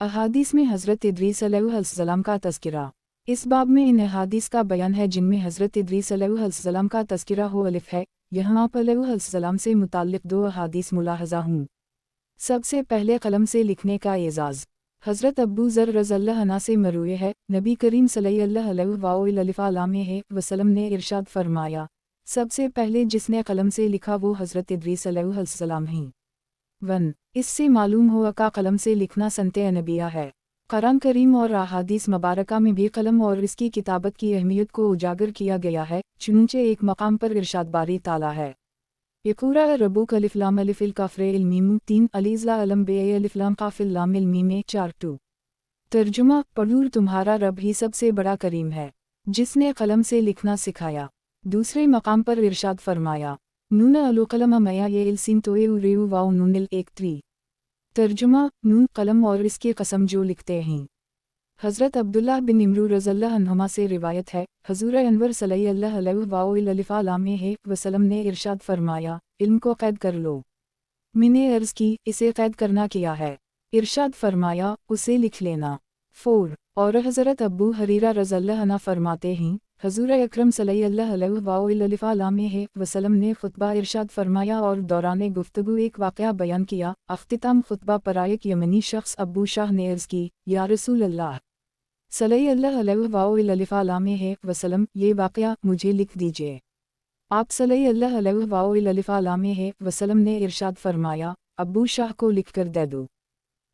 अहादीस में हज़रत इदरीस अलैहिस्सलाम का तज़किरा। इस बाब में इन अहादीस का बयान है जिनमें हज़रत इदरीस अलैहिस्सलाम का तज़किरा हो। अलिफ है, यहाँ आप अलैहिस्सलाम से मुताल्लिक़ दो अहादीस मुलाहज़ा हूँ। सबसे पहले कलम से लिखने का एज़ाज़। हज़रत अबू ज़र रज़ियल्लाहु अन्हु से मरवी है, नबी करीम सल्लल्लाहु अलैहि वसल्लम ने इरशाद फरमाया, सबसे पहले जिसने कलम से लिखा वो हज़रत इदरीस अलैहिस्सलाम हैं। 1. इससे मालूम हुआ का कलम से लिखना संते नबिया है। कुरान करीम और अहादीस मुबारका में भी कलम और इसकी किताबत की अहमियत को उजागर किया गया है। चुनचे एक मकाम पर इरशाद बारी ताला है, यक़ूरा रब्बुक अलिफ लाम अलिफ़िल काफ़िर इल मीम 3 अलीज़ा अलम बे अलिफ लाम काफ़िल लाम इल मीम 4 2। तर्जुमा, पढ़ूर तुम्हारा रब ही सबसे बड़ा करीम है जिसने कलम से लिखना सिखाया। दूसरे मकाम पर इरशाद फरमाया, नून अलुकलम मया ये इलसिन तोए उरेउ वाउ नूनिल 1 3। तर्जुमा, नून कलम और इसकी कसम जो लिखते हैं। हज़रत अब्दुल्लाह बिन इमरू रज़ियल्लाहु अन्हुमा से रिवायत है, हज़ूर अनवर सल्लल्लाहु अलैहि वसल्लम ने इरशाद फरमाया, इल्म को कैद कर लो। मैंने अर्ज़ की, इसे कैद करना क्या है? इरशाद फरमाया, उसे लिख लेना। 4. और हज़रत अबू हरीरा रज़ियल्लाहु अन्हु फरमाते हैं, हज़ूर अकरम सल्लल्लाहु अलैहि वसल्लम ने खुतबा इरशाद फरमाया और दौरान गुफ्तगू एक वाक़या बयान किया। अख्तिताम खुतबा पर एक यमनी शख्स अबू शाह ने अर्ज़ की, या रसूल अल्लाह सल्लल्लाहु अलैहि वसल्लम, ये वाक़या मुझे लिख दीजिए। आप सल्लल्लाहु अलैहि वसल्लम ने इरशाद फरमाया, अबू शाह को लिख कर दे दो।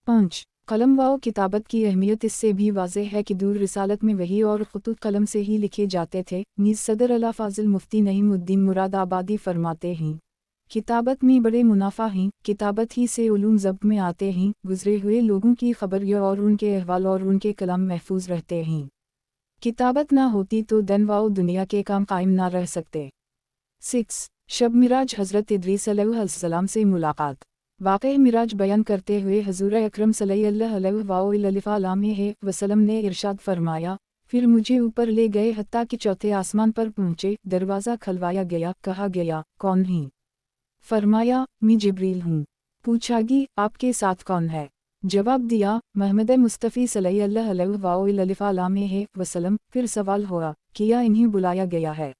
5. कलम व किताबत की अहमियत इससे भी वाज़ेह है कि दूर रिसालत में वही और ख़ुतूत कलम से ही लिखे जाते थे। नीज़ सदर अला फ़ाज़िल मुफ्ती नईमुद्दीन मुराद आबादी फरमाते हैं, किताबत में बड़े मुनाफ़ा हैं, किताबत ही से उलूम ज़ब्त में आते हैं, गुज़रे हुए लोगों की खबर और उनके अहवाल और उनके कलाम महफूज रहते हैं। किताबत ना होती तो दिन व दुनिया के काम कायम ना रह सकते। 6. शब मिराज हज़रत इदरीस अलैहिस्सलाम से मुलाकात। वाक़े मिराज बयान करते हुए हज़ूर अकरम सल्लल्लाहु अलैहि वसल्लम ने इरशाद फरमाया, फिर मुझे ऊपर ले गए हत्ता कि चौथे आसमान पर पहुँचे। दरवाज़ा खलवाया गया, कहा गया, कौन है? फरमाया, मैं जिब्रील हूँ। पूछागी, आपके साथ कौन है? जवाब दिया, महमद मुस्तफ़ी सल्लल्लाहु अलैहि वसल्लम। फिर सवाल हुआ, किया इन्हें बुलाया गया है?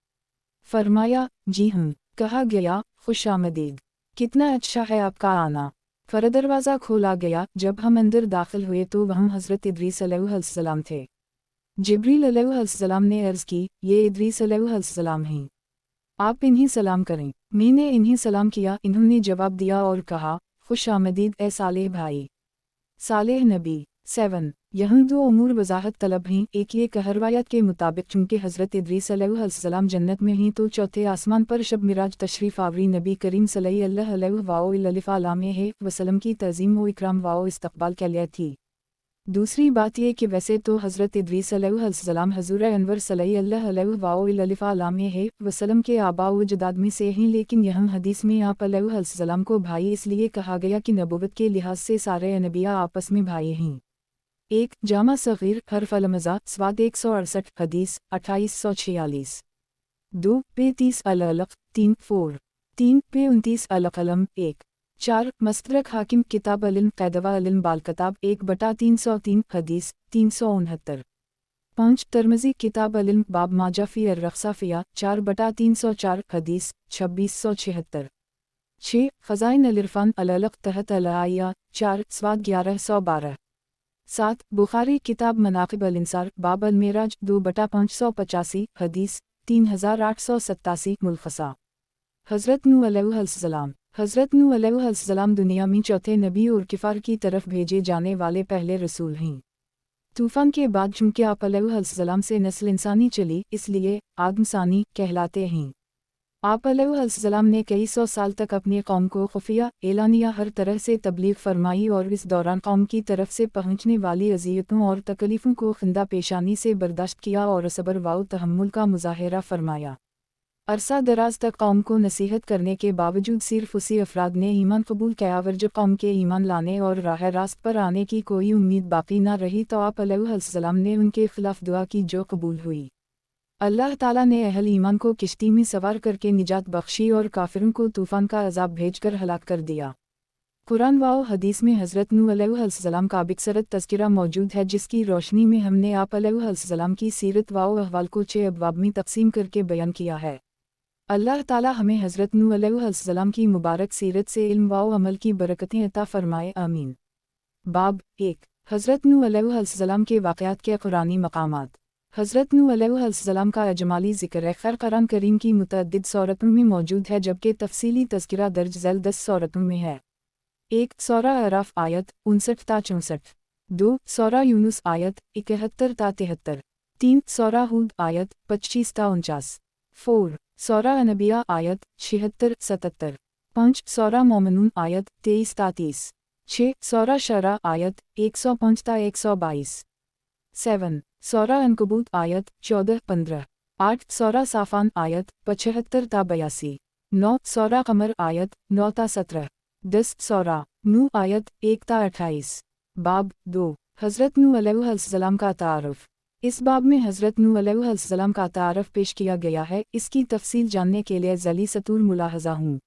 फरमाया, जी हाँ। कहा गया, खुश आमदीद, कितना अच्छा है आपका आना। फिर दरवाज़ा खोला गया। जब हम अंदर दाखिल हुए तो वहाँ हज़रत इदरीस अलैहिस्सलाम थे। जिब्रील अलैहिस्सलाम ने अर्ज़ की, ये इदरीस अलैहिस्सलाम हैं, आप इन्हें सलाम करें। मैंने इन्हें सलाम किया। इन्होंने जवाब दिया और कहा, खुश आमदीद ए सालेह भाई, सालेह नबी। 7. यहाँ दो उमूर वजाहत तलब हैं। एक ये कहरवायत के मुताबिक चूँकि हज़रत इदरीस अलैहिस्सलाम जन्नत में हैं तो चौथे आसमान पर शब मिराज तशरीफ़ आवरी नबी करीम सल्लल्लाहु अलैहि वसल्लम की तज़ीम व इकराम व इस्तक़बाल के लिए थी। दूसरी बात ये कि वैसे तो हज़रत इदरीस अलैहिस्सलाम हज़ूर अनवर सल्लल्लाहु अलैहि वसल्लम के आबा व अजदाद में से हैं, लेकिन यहाँ हदीस में आप अलैहिस्सलाम को भाई इसलिए कहा गया कि नबुव्वत के लिहाज से सारे अनबिया आपस में भाई हैं। 1. जामा सग़ीर हर्फ अलमज़ा स्वाद 168 हदीस 2846। 2. पे 30 अलअलक़ 3 4 3 पे 29 अलक़लम 1 4. मस्तदरक हाकिम किताब अलिल्म क़ैदवा अलिल्म बालकताब 1/303 हदीस 369। 5. तरमज़ी किताब अलिल्म बाब माजाफ़ी अर्रख़साफ़िया 4/304 हदीस 2676। 6. ख़ज़ाइन अल-इरफ़ान अल-अलक़ तहत अल-आइया 4 स्वाद 1112। 7. बुखारी किताब मनाक़िब अल-इंसार बाब अल-मेराज 2/585 हदीस 3887 मुलख़सा। हज़रत नूह अलैहिस्सलाम। हज़रत नूह अलैहिस्सलाम दुनिया में चौथे नबी और किफ़ार की तरफ भेजे जाने वाले पहले रसूल हैं। तूफ़ान के बाद चूँकि आप अलैहिस्सलाम से नस्ल इंसानी चली, इसलिए आदमसानी कहलाते हैं। आप अलैहिस्सलाम ने कई सौ साल तक अपनी कौम को खुफिया एलानिया हर तरह से तबलीग फरमाई और इस दौरान कौम की तरफ से पहुँचने वाली अज़ियतों और तकलीफ़ों को खिंदा पेशानी से बर्दाश्त किया और सब्र व तहम्मुल का मुज़ाहिरा फरमाया। अरसा दराज तक कौम को नसीहत करने के बावजूद सिर्फ उसी अफराद ने ईमान कबूल किया और जब कौम के ईमान लाने और राह रास्त पर आने की कोई उम्मीद बाकी न रही तो आप अलैहिस्सलाम ने उनके खिलाफ दुआ की जो कबूल हुई। अल्लाह ताला ने अहल ईमान को किश्ती में सवार करके निजात बख्शी और काफिरों को तूफ़ान का अज़ाब भेजकर हलाक कर दिया। कुरान व हदीस में हज़रत नूह अलैहिस्सलाम का बिकसरत तज़किरा मौजूद है, जिसकी रोशनी में हमने आप अलैहिस्सलाम की सीरत व अहवाल को 6 अबवाब में तकसीम करके बयान किया है। अल्लाह ताला हमें हज़रत नूह अलैहिस्सलाम की मुबारक सीरत से इल्म व अमल की बरकतें अता फरमाए, आमीन। बाब 1। हज़रत नूह अलैहिस्सलाम के वाक़यात के कुरानी मकामात। हज़रत नूह अलैहिस्सलाम का अजमाली ज़िक्र खैर कुरान करीम की मुतअद्दिद सूरतों में मौजूद है, जबकि तफसीली तज़किरा दर्ज झैल 10 सूरतों में है। 1 सूरा अराफ आयत 59 ता 64। 2 सूरा यूनुस आयत 71 ता 73। 3 सूरा हूद आयत 25 ता 49। 4 सूरा अनबिया आयत 76 77। 5 सूरा मोमिनून आयत 23 ता 30। 6 सूरा शरा आयत 105 ता 122। 7 सूरा अनकबूत आयत 14 15। 8 सूरा साफान आयत 75 ता 82। 9 सूरा कमर आयत 9 ता 17। 10 सूरा नूह आयत 1 ता 28। बाब 2। हज़रत नूह अलैहिस्सलाम का तारुफ। इस बाब में हज़रत नूह अलैहिस्सलाम का तारुफ पेश किया गया है। इसकी तफसील जानने के लिए ज़ली सतूर मुलाहज़ा हूँ।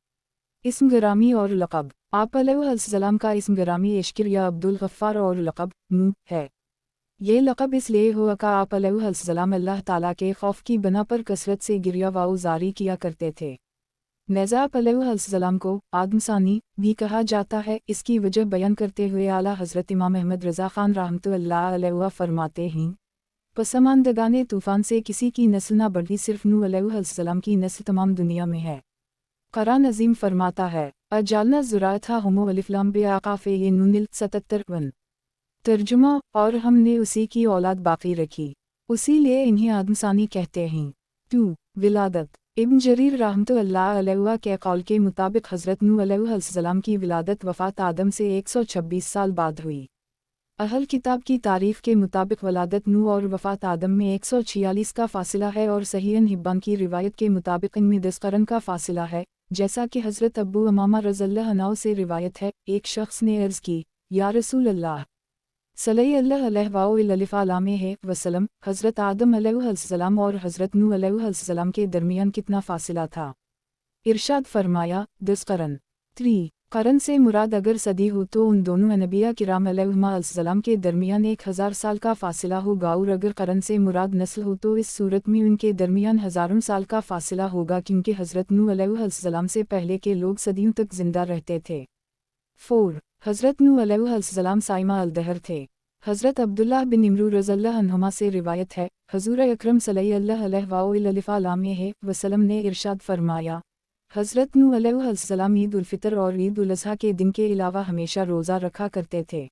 इस्म गिरामी और लक़ब। आप अलैहिस्सलाम का इस्म गिरामी इश्किर या अब्दुल गफ़्फ़ार और लक़ब नूह है। ये लक़ब इसलिए हुआ कि आप अलैहिस्सलाम अल्लाह ताला के खौफ की बना पर कसरत से गिरिया व जारी किया करते थे। नेज़ाब अलैहिस्सलाम को आदमसानी भी कहा जाता है। इसकी वजह बयान करते हुए आला हज़रत इमाम अहमद रज़ा ख़ान रहमतुल्लाह अलैहि फरमाते हैं, पसमानदगाने तूफ़ान से किसी की नस्ल न बढ़ी, सिर्फ नूह अलैहिस्सलाम की नस्ल तमाम दुनिया में है। कुरान अज़ीम फरमाता है, अजालना ज़ुराअतहा हुमो अलिफ़ लाम बे आक़ाफ़े ये नूनिल 77 तर्जुमा, और हमने उसी की औलाद बाकी रखी, उसी लिए इन्हें आदमसानी कहते हैं। 2 विलादत। इब्न जरीर रहमतुल्लाह अलैहि के कौल के मुताबिक हज़रत नूह अलैहिस्सलाम की विलादत वफ़ात आदम से 126 साल बाद हुई। अहल किताब की तारीफ़ के मुताबिक वलादत नूह और वफ़ात आदम में 146 का फ़ासिला है, और सही हिब्बान की रिवायत के मुताबिक इनमें 10 क़रन का फ़ासिला है, जैसा कि हज़रत अबू उमामा रज़ियल्लाहु अन्हु से रिवायत है। एक शख्स ने अर्ज़ की, या रसूल अल्लाह सल्लल्लाहु अलैहि वसल्लम, हज़रत आदम अलैहिस्सलाम और हज़रत नूह अलैहिस्सलाम के दरमियान कितना फ़ासिला था? इरशाद फरमाया, 10 क़रन। 3 क़रन से मुराद अगर सदी हो तो उन दोनों नबिया किराम अलैहिस्सलाम के दरमियान 1000 साल का फ़ासिला होगा, और अगर क़रन से मुराद नस्ल हो तो इस सूरत में उनके दरमियान हज़ारों साल का फ़ासिला होगा, क्योंकि हज़रत नूह अलैहिस्सलाम से पहले के लोग सदियों तक ज़िंदा रहते थे। 4 हज़रत नूह अलैहिस्सलाम साइमा अल-दहर थे। हज़रत अब्दुल्लाह बिन इमरू रज़ियल्लाहु अन्हुमा से रिवायत है, हज़ूर अकरम सल्लल्लाहु अलैहि वसल्लम ने इरशाद फरमाया, हज़रत नूह अलैहिस्सलाम ईद उल फ़ितर और ईद उल अज़हा के दिन के अलावा हमेशा रोज़ा रखा करते थे।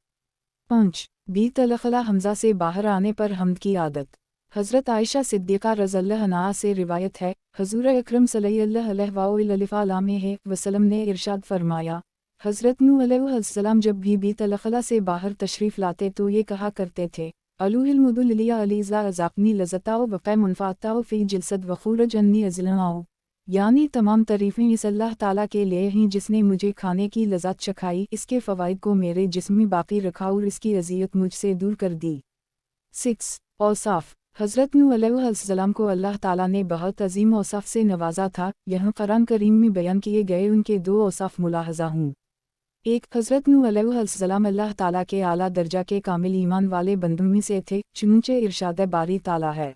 5 बी तलख़ला हमज़ा से बाहर आने पर हम्द की आदत। हज़रत आयशा सिद्दीक़ा रज़ियल्लाहु अन्हा से रिवायत है, हज़ूर अकरम सल्लल्लाहु अलैहि वसल्लम ने इरशाद फरमाया, हज़रत नूह अलैहिस्सलाम जब भी तलख़ला से बाहर तशरीफ़ लाते तो ये कहा करते थे, अलूहिल मुदुलिया अलीज़ा अज़ाक़नी लज़्ज़ताओ वक़ै मुनफ़ाताओ फ़ी जिलसद वख़ूरज अन्नी अज़लनाओ, यानी तमाम तारीफ़ें इस अल्लाह ताला के लिए हैं जिसने मुझे खाने की लज़्ज़त चखाई, इसके फ़वाइद को मेरे जिस्म में बाकी रखा और इसकी अज़ियत मुझसे दूर कर दी। 6 औसाफ़। हज़रत नूह अलैहिस्सलाम को अल्लाह ताला ने बहुत अज़ीम औसाफ़ से नवाजा था। यहाँ कुरान करीम में बयान किए गए उनके 2 औसाफ़ मुलाहज़ा हूँ। 1 हज़रत नूह अलैहिस्सलाम अल्लाह ताला के आला दर्जा के कामिल ईमान वाले बंदों में से थे, चुनंचे इरशाद बारी ताला है,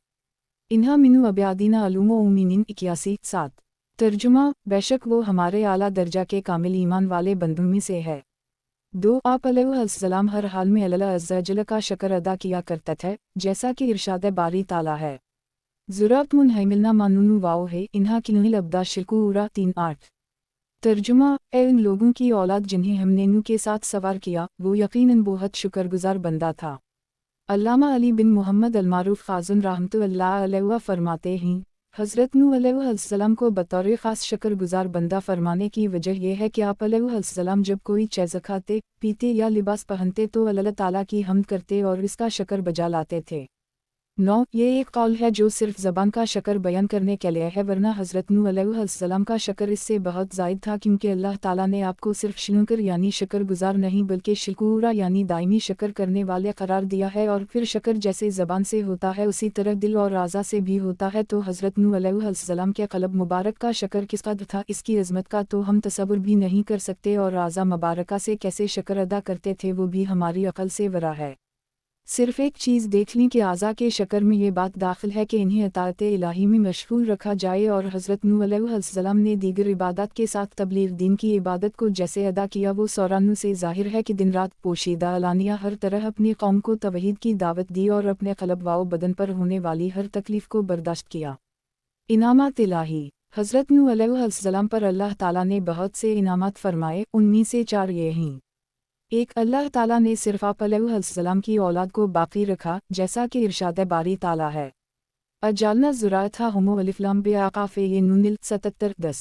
इन्हा मिनु अब्यादीना अलूमो उमीनिन 81 7। तर्जुमा, बेशक वो हमारे आला दर्जा के कामिल ईमान वाले बंदों में से है। 2 आप अलैहिस्सलाम हर हाल में अल्लाह अज़्ज़ा वजल का शक्र अदा किया करते थे, जैसा कि इरशाद बारी ताला है, ज़ुरात मुनहमिलना मानुनु वाओ है, इन्हा किनुल अब्दा शिल्कूरा 3 8। तर्जुमा, ए उन लोगों की औलाद जिन्हें हमने नूह के साथ सवार किया, वो यकीनन बहुत शुक्रगुजार बंदा था। अल्लामा अली बिन मोहम्मद अल-मारूफ ख़ाज़ुन रहमतुल्लाह अलैहि फरमाते हैं, हज़रत नूह अलैहिस्सलाम को बतौर ख़ास शुक्रगुजार बंदा फरमाने की वजह यह है कि आप अलैहिस्सलाम जब कोई चीज़ खाते, पीते या लिबास पहनते तो अल्लाह ताला की हम्द करते और इसका शक्र बजा लाते थे। 9 ये एक कौल है जो सिर्फ ज़बान का शक्र बयान करने के लिए है, वरना हज़रत नूह अलैहिस्सलाम का शक्र इससे बहुत ज़ायद था, क्योंकि अल्लाह ताला ने आपको सिर्फ शुक्र यानी शक्र गुजार नहीं बल्कि शकूरा यानी दायमी शक्र करने वाले करार दिया है। और फिर शक्र जैसे ज़बान से होता है उसी तरह दिल और आज़ा से भी होता है। तो हज़रत नूह अलैहिस्सलाम के क़ल्ब मुबारक का शक्र किस कदर था, इसकी अज़मत का तो हम तसव्वुर भी नहीं कर सकते, और आज़ा मुबारका से कैसे शक्र अदा करते थे वो भी हमारी अक़ल से वरा है। सिर्फ एक चीज़ देख ली कि आज़ा के शक्र में ये बात दाखिल है कि इन्हें अताअत इलाही में मशगूल रखा जाए। और हज़रत नूह अलैहिस्सलाम ने दीगर इबादत के साथ तबलीग दीन की इबादत को जैसे अदा किया, वो सौरानू से ज़ाहिर है कि दिन रात पोशीदा अलानिया हर तरह अपनी कौम को तौहीद की दावत दी और अपने क़ल्ब व बदन पर होने वाली हर तकलीफ़ को बर्दाश्त किया। इनामात इलाही। हज़रत नूह अलैहिस्सलाम पर अल्लाह ताला ने बहुत से इनामात फरमाए, उनमें से 4 ये हैं। 1 अल्लाह ताला ने सिर्फ आप अलैहिस्सलाम की औलाद को बाकी रखा, जैसा कि इरशाद बारी ताला है, अजालना ज़ुराअतहा हुमो अलिफ लाम बे आक़ाफ़े ये नूनिल 77-10।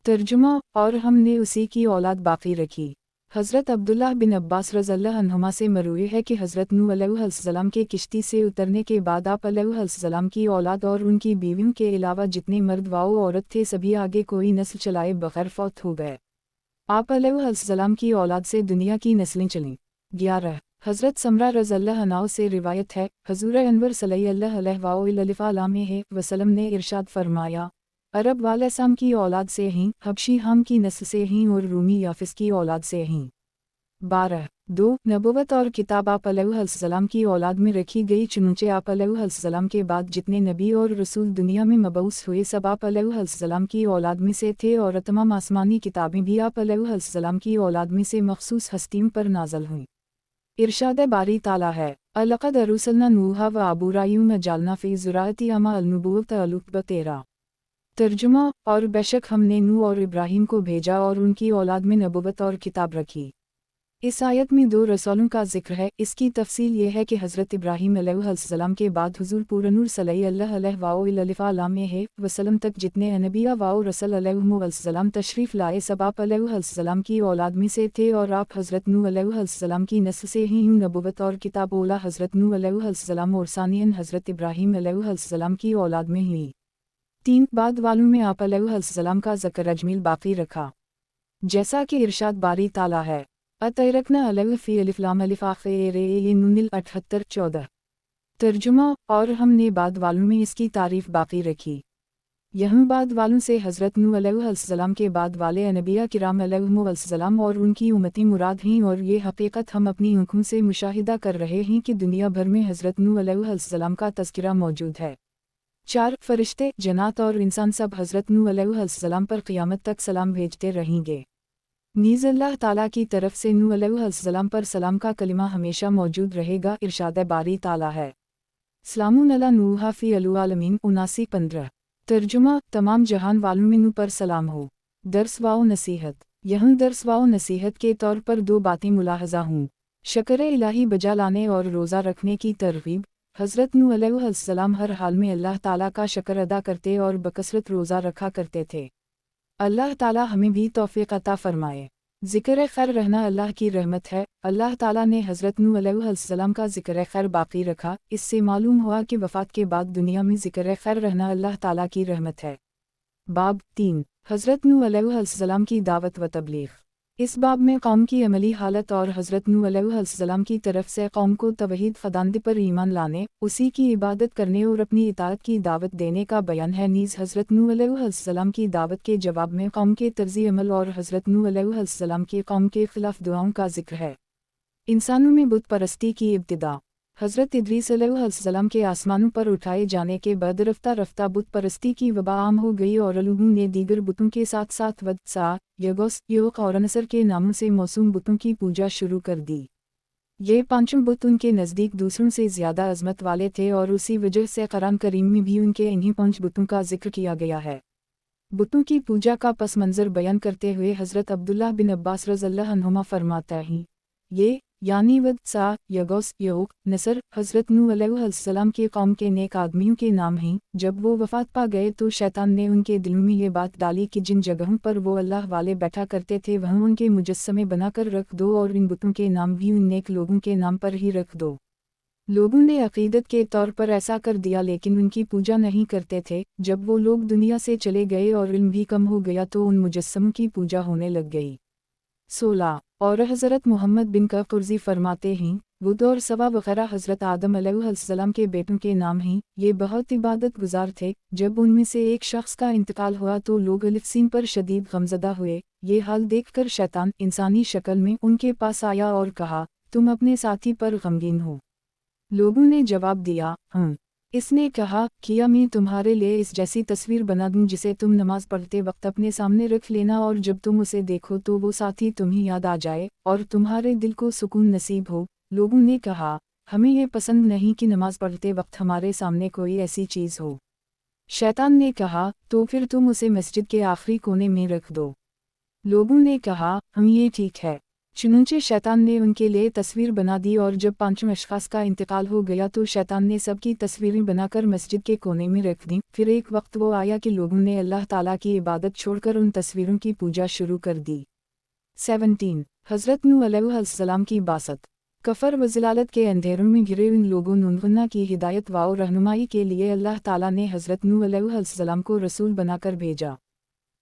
तर्जुमा, और हमने उसी की औलाद बाकी रखी। हज़रत अब्दुल्लाह बिन अब्बास रज़ियल्लाहु अन्हुमा से मरवी है कि हज़रत नूह अलैहिस्सलाम के किश्ती से उतरने के बाद आप अलैहिस्सलाम की औलाद और उनकी बीवियों के अलावा जितने मर्द व औरत थे सभी आगे कोई नस्ल चलाए बग़ैर फौत हो गए। आप अलैहिस्सलाम की औलाद से दुनिया की नस्लें चलीं। 11 हज़रत समरा रज़ियल्लाहु अन्हा से रिवायत है, हज़ूर अनवर सल्लल्लाहु अलैहि वसल्लम ने इरशाद फरमाया, अरब वाले साम की औलाद से हैं, हबशी हम की नस्ल से हैं और रूमी याफिस की औलाद से हैं। 12 2 नबुवत और किताब आप अलैहिस्सलाम की औलाद में रखी गई, चुनूंचे आप अलैहिस्सलाम के बाद जितने नबी और रसूल दुनिया में मबऊस हुए सब आप अलैहिस्सलाम की औलाद में से थे, और तमाम आसमानी किताबें भी आप अलैहिस्सलाम की औलाद में से मखसूस हस्तियों पर नाज़िल हुईं। इरशाद बारी ताला है, अलक़द अरसलना नूहा व अबूरायूम मजालना फ़ी ज़ुराअती अमा अलनुबुव्वत अलुक़ब 13। तर्जुमा, और बेशक हमने नूह और इब्राहीम को भेजा और उनकी औलाद में नबुवत और किताब रखी। इस आयत में 2 रसूलों का जिक्र है। इसकी तफसील ये है कि हज़रत इब्राहीम अलैहिस्सलाम के बाद हुज़ूर पूरनूर सल्लल्लाहु अलैहि वसल्लम तक जितने अनबिया व रसूल अलैहिस्सलाम तशरीफ़ लाए सब आप अलैहिस्सलाम की औलाद में से थे, और आप हज़रत नूह अलैहिस्सलाम की नस्ल से ही नबुवत और किताब ओला हज़रत नूह अलैहिस्सलाम और सानियन हज़रत इब्राहीम अलैहिस्सलाम की औलाद में हुई। 3 बाद वालों में आप अलैहिस्सलाम का ज़िक्र अजमील बाकी रखा, जैसा कि इरशाद बारी ताला है, अतरकना अलैहि फ़ी अलिफ लाम अलिफ आख़िरे ये नूनिल 78-14। तर्जुमा, और हमने बाद वालों में इसकी तारीफ़ बाकी रखी। यह बाद वालों से हज़रत नूह अलैहिस्सलाम के बाद वाले अनबिया किराम अलैहिमुस्सलाम और उनकी उम्मती मुराद हैं, और ये हकीकत हम अपनी आँखों से मुशाहिदा कर रहे हैं कि दुनिया भर में हज़रत नूह अलैहिस्सलाम का तज़किरा मौजूद है। 4 फ़रिश्ते, जन्नात और इंसान सब हज़रत नूह अलैहिस्सलाम पर क़यामत तक सलाम भेजते रहेंगे। नीज़ अल्लाह ताला की तरफ से नूह अलैहिस्सलाम पर सलाम का कलिमा हमेशा मौजूद रहेगा। इरशाद बारी ताला है, सलामुन अला नूह फ़ी अलआलमीन 79-15। तर्जुमा, तमाम जहान वालों में नूह पर सलाम हो। दर्स व नसीहत। यहाँ दर्स व नसीहत के तौर पर 2 बातें मुलाहज़ा हों, शक्र इलाही बजा लाने और रोज़ा रखने की तरगीब। हज़रत नूह अलैहिस्सलाम हर हाल में अल्लाह ताला का शक्र अदा करते और बकसरत रोज़ा रखा करते थे। अल्लाह ताला हमें भी तौफ़ीक़ अता फ़रमाए। ज़िक्र खैर रहना अल्लाह की रहमत है। अल्लाह ताला ने हज़रत नूह अलैहिस्सलाम का ज़िक्र खैर बाकी रखा। इससे मालूम हुआ कि वफ़ात के बाद दुनिया में ज़िक्र खैर रहना अल्लाह ताला की रहमत है। बाब 3 हज़रत नूह अलैहिस्सलाम की दावत व तबलीग़। इस बाब में कौम की अमली हालत और हज़रत नूह अलैहिस्सलाम की तरफ से कौम को तौहीद ख़ुदांदी पर ईमान लाने, उसी की इबादत करने और अपनी इताअत की दावत देने का बयान है। नीज़ हज़रत नूह अलैहिस्सलाम की दावत के जवाब में कौम के तर्ज़ी अमल और हज़रत नूह अलैहिस्सलाम की कौम के ख़िलाफ़ दुआओं का जिक्र है। इंसानों में बुत परस्ती की इब्तिदा। हज़रत इदरीस अलैहिस्सलाम के आसमानों पर उठाए जाने के बाद रफ्ता रफ्ता बुत परस्ती की वबा आम हो गई और लोगों ने दीगर बुतों के साथ साथ वद, सा, यगोस, योक और नसर के नामों से मौसूम बुतों की पूजा शुरू कर दी। ये पांचों बुत उनके नज़दीक दूसरों से ज़्यादा अज़मत वाले थे और उसी वजह से कुरान करीम में भी उनके इन्हीं 5 बुतों का जिक्र किया गया है। बुतों की पूजा का पस मंज़र बयान करते हुए हज़रत अब्दुल्लाह बिन अब्बास रज़ियल्लाहु अन्हुमा फरमाता हैं, ये यानी वद, सा, यगोस, योक, नसर हज़रत नूह अलैहिस्सलाम के कौम के नेक आदमियों के नाम हैं। जब वो वफ़ात पा गए तो शैतान ने उनके दिलों में ये बात डाली कि जिन जगहों पर वो अल्लाह वाले बैठा करते थे वहाँ उनके मुजस्समे बनाकर रख दो और इन बुतों के नाम भी उन नेक लोगों के नाम पर ही रख दो। लोगों ने अकीदत के तौर पर ऐसा कर दिया लेकिन उनकी पूजा नहीं करते थे। जब वो लोग दुनिया से चले गए और इल्म भी कम हो गया तो उन मुजस्समों की पूजा होने लग गई। 16 और हज़रत मोहम्मद बिन कुरज़ी फरमाते हैं, वुद और सवा वग़ैरह हज़रत आदम अलैहिस्सलाम के बेटों के नाम हैं। ये बहुत इबादत गुजार थे। जब उनमें से एक शख्स का इंतकाल हुआ तो लोग अलिफ़सीन पर शदीद गमज़दा हुए। ये हाल देखकर शैतान इंसानी शक्ल में उनके पास आया और कहा, तुम अपने साथी पर गमगीन हो। लोगों ने जवाब दिया, हाँ। इसने कहा, किया मैं तुम्हारे लिए इस जैसी तस्वीर बना दूं जिसे तुम नमाज पढ़ते वक्त अपने सामने रख लेना और जब तुम उसे देखो तो वो साथी तुम्हें याद आ जाए और तुम्हारे दिल को सुकून नसीब हो। लोगों ने कहा, हमें ये पसंद नहीं कि नमाज पढ़ते वक्त हमारे सामने कोई ऐसी चीज़ हो। शैतान ने कहा, तो फिर तुम उसे मस्जिद के आखिरी कोने में रख दो। लोगों ने कहा, हम ये ठीक है। चुनंचे शैतान ने उनके लिए तस्वीर बना दी और जब 5 अशख़ास का इंतकाल हो गया तो शैतान ने सबकी तस्वीरें बनाकर मस्जिद के कोने में रख दी। फिर एक वक्त वो आया कि लोगों ने अल्लाह ताला की इबादत छोड़कर उन तस्वीरों की पूजा शुरू कर दी। 17 हज़रत नूह अलैहिस्सलाम की बासत। कफर व ज़लालत के अंधेरों में घिरे उन लोगों नूह की हिदायत व रहनुमाई के लिए अल्लाह ताला ने हज़रत नूह अलैहिस्सलाम को रसूल बनाकर भेजा।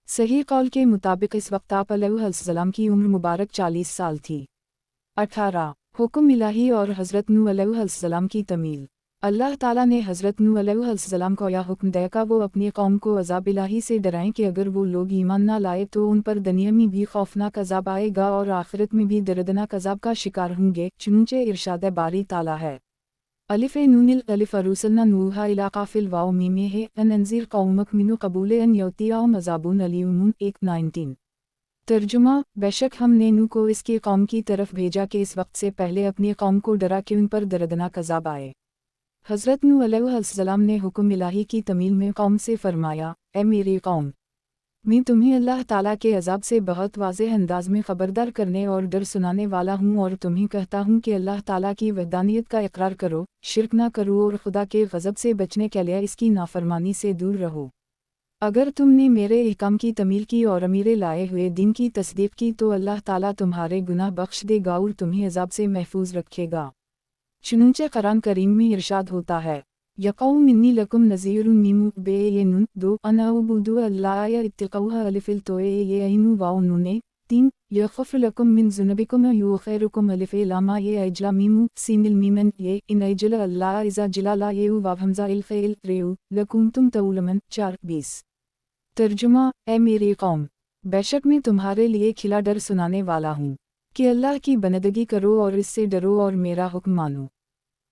सही कौल के मुताबिक इस वक्त आप अलैहिस्सलाम की उम्र मुबारक 40 साल थी। 18 हुक्म इलाही और हज़रत नूह अलैहिस्सलाम की तमील। अल्लाह ताला ने हज़रत नूह अलैहिस्सलाम को यह हुक्म दिया कि वो अपनी कौम को अज़ाब इलाही से डराएं कि अगर वो लोग ईमान ना लाए तो उन पर दुनिया में भी खौफनाक अज़ाब आएगा और आखिरत में भी दर्दनाक अज़ाब का शिकार होंगे। चुनंचे इरशाद बारी ताला है, अलिफ़ नूनिल अलिफ़ अरुसलना नूहा इला काफ़िल वाओ मीमे है अन अंज़िर कौमक मिनु कबूल अन यौतियाहुम अज़ाबुन अलीमुन 19। तर्जुमा, बेशक हमने नूह को इसकी कौम की तरफ भेजा कि इस वक्त से पहले अपनी कौम को डरा कि उन पर दर्दनाक अज़ाब आए। हज़रत नूह अलैहिस्सलाम ने हुक्म इलाही की तमील में कौम से फरमाया, ए मेरी कौम, मैं तुम्हें अल्लाह ताला के अज़ाब से बहुत वाज़ेह अंदाज में ख़बरदार करने और डर सुनाने वाला हूँ और तुम्हें कहता हूँ कि अल्लाह ताला की वहदानियत का इकरार करो, शिरक ना करो और खुदा के गज़ब से बचने के लिए इसकी नाफरमानी से दूर रहो। अगर तुमने मेरे अहकाम की तमील की और अमीरे लाए हुए दिन की तस्दीक की तो अल्लाह ताला तुम्हारे गुनाह बख्श देगा और तुम्हें अज़ाब से महफूज रखेगा। चुनंचे कुरान करीम में इरशाद होता है, यक़ौम इन्नी लकुम नज़ीरुन मीम बेयनुन 2 अना उबुदु अल्लाह इत्तिक़ौहा अलिफ़िल तोए ये ऐनु वाओ नूने 3 यग़फ़िर लकुम मिन ज़ुनुबिकुम युख़िरुकुम अलिफ़ लामा ये अजला मीम सीनिल मीमन ये इन अजल अल्लाह इज़ा जलाला ये वाव हमज़ा इल फ़इल रेउ लकुंतुम तउलमन 4:20। तर्जुमा, ए मेरी कौम, बेशक मैं तुम्हारे लिए खिला डर सुनाने वाला हूँ कि अल्लाह की बंदगी करो और इससे डरो और मेरा हुक्म मानो।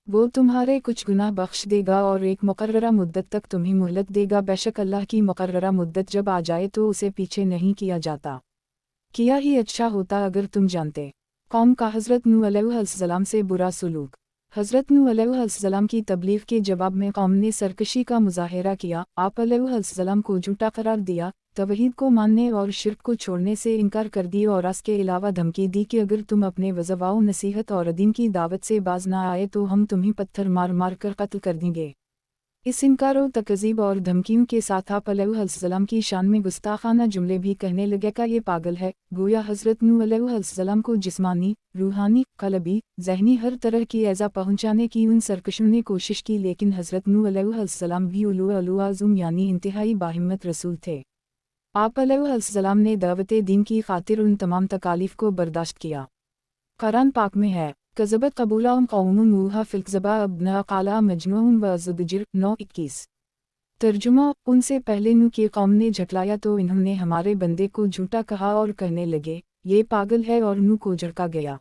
वो तुम्हारे कुछ गुनाह बख्श देगा और एक मुकर्ररा मुद्दत तक तुम्हें मोहलत देगा। बेशक अल्लाह की मुकर्ररा मुद्दत जब आ जाए तो उसे पीछे नहीं किया जाता। किया ही अच्छा होता अगर तुम जानते। कौम का हज़रत नूह अलैहिस्सलाम से बुरा सलूक। हज़रत नूह अलैहिस्सलाम की तबलीग के जवाब में कौम ने सरकशी का मुज़ाहिरा किया। आप अलैहिस्सलाम को झूठा करार दिया, तवहीद को मानने और शिर्क को छोड़ने से इनकार कर दी और इसके अलावा धमकी दी कि अगर तुम अपने वज़वाओ नसीहत और दीन की दावत से बाज ना आए तो हम तुम्हें पत्थर मार मार कर कत्ल कर देंगे। इस इनकारों तकज़ीब और धमकियों के साथ आप अलैहिस्सलाम की शान में गुस्ताखाना जुमले भी कहने लगे का ये पागल है। गोया हज़रत नूह अलैहिस्सलाम को जिस्मानी, रूहानी, क़ल्बी, ज़हनी हर तरह की ऐज़ा पहुँचाने की उन सरकशों ने कोशिश की लेकिन हज़रत नूह अलैहिस्सलाम भी उलू आज़म यानी इंतहाई बाहिम्मत रसूल थे। आप अलैहिस्सलाम ने दावते दीन की खातिर उन तमाम तकालीफ को बर्दाश्त किया। कुरान पाक में है, कज़बत कबूलाहुम कौम नूह फ़िलकज़बा अब्ना क़ाला मजनून व ज़ुबजिर 9:21। तर्जुमा, उनसे पहले नूह की कौम ने झटलाया तो इन्होंने हमारे बंदे को झूठा कहा और कहने लगे, ये पागल है और नूह को झड़का गया।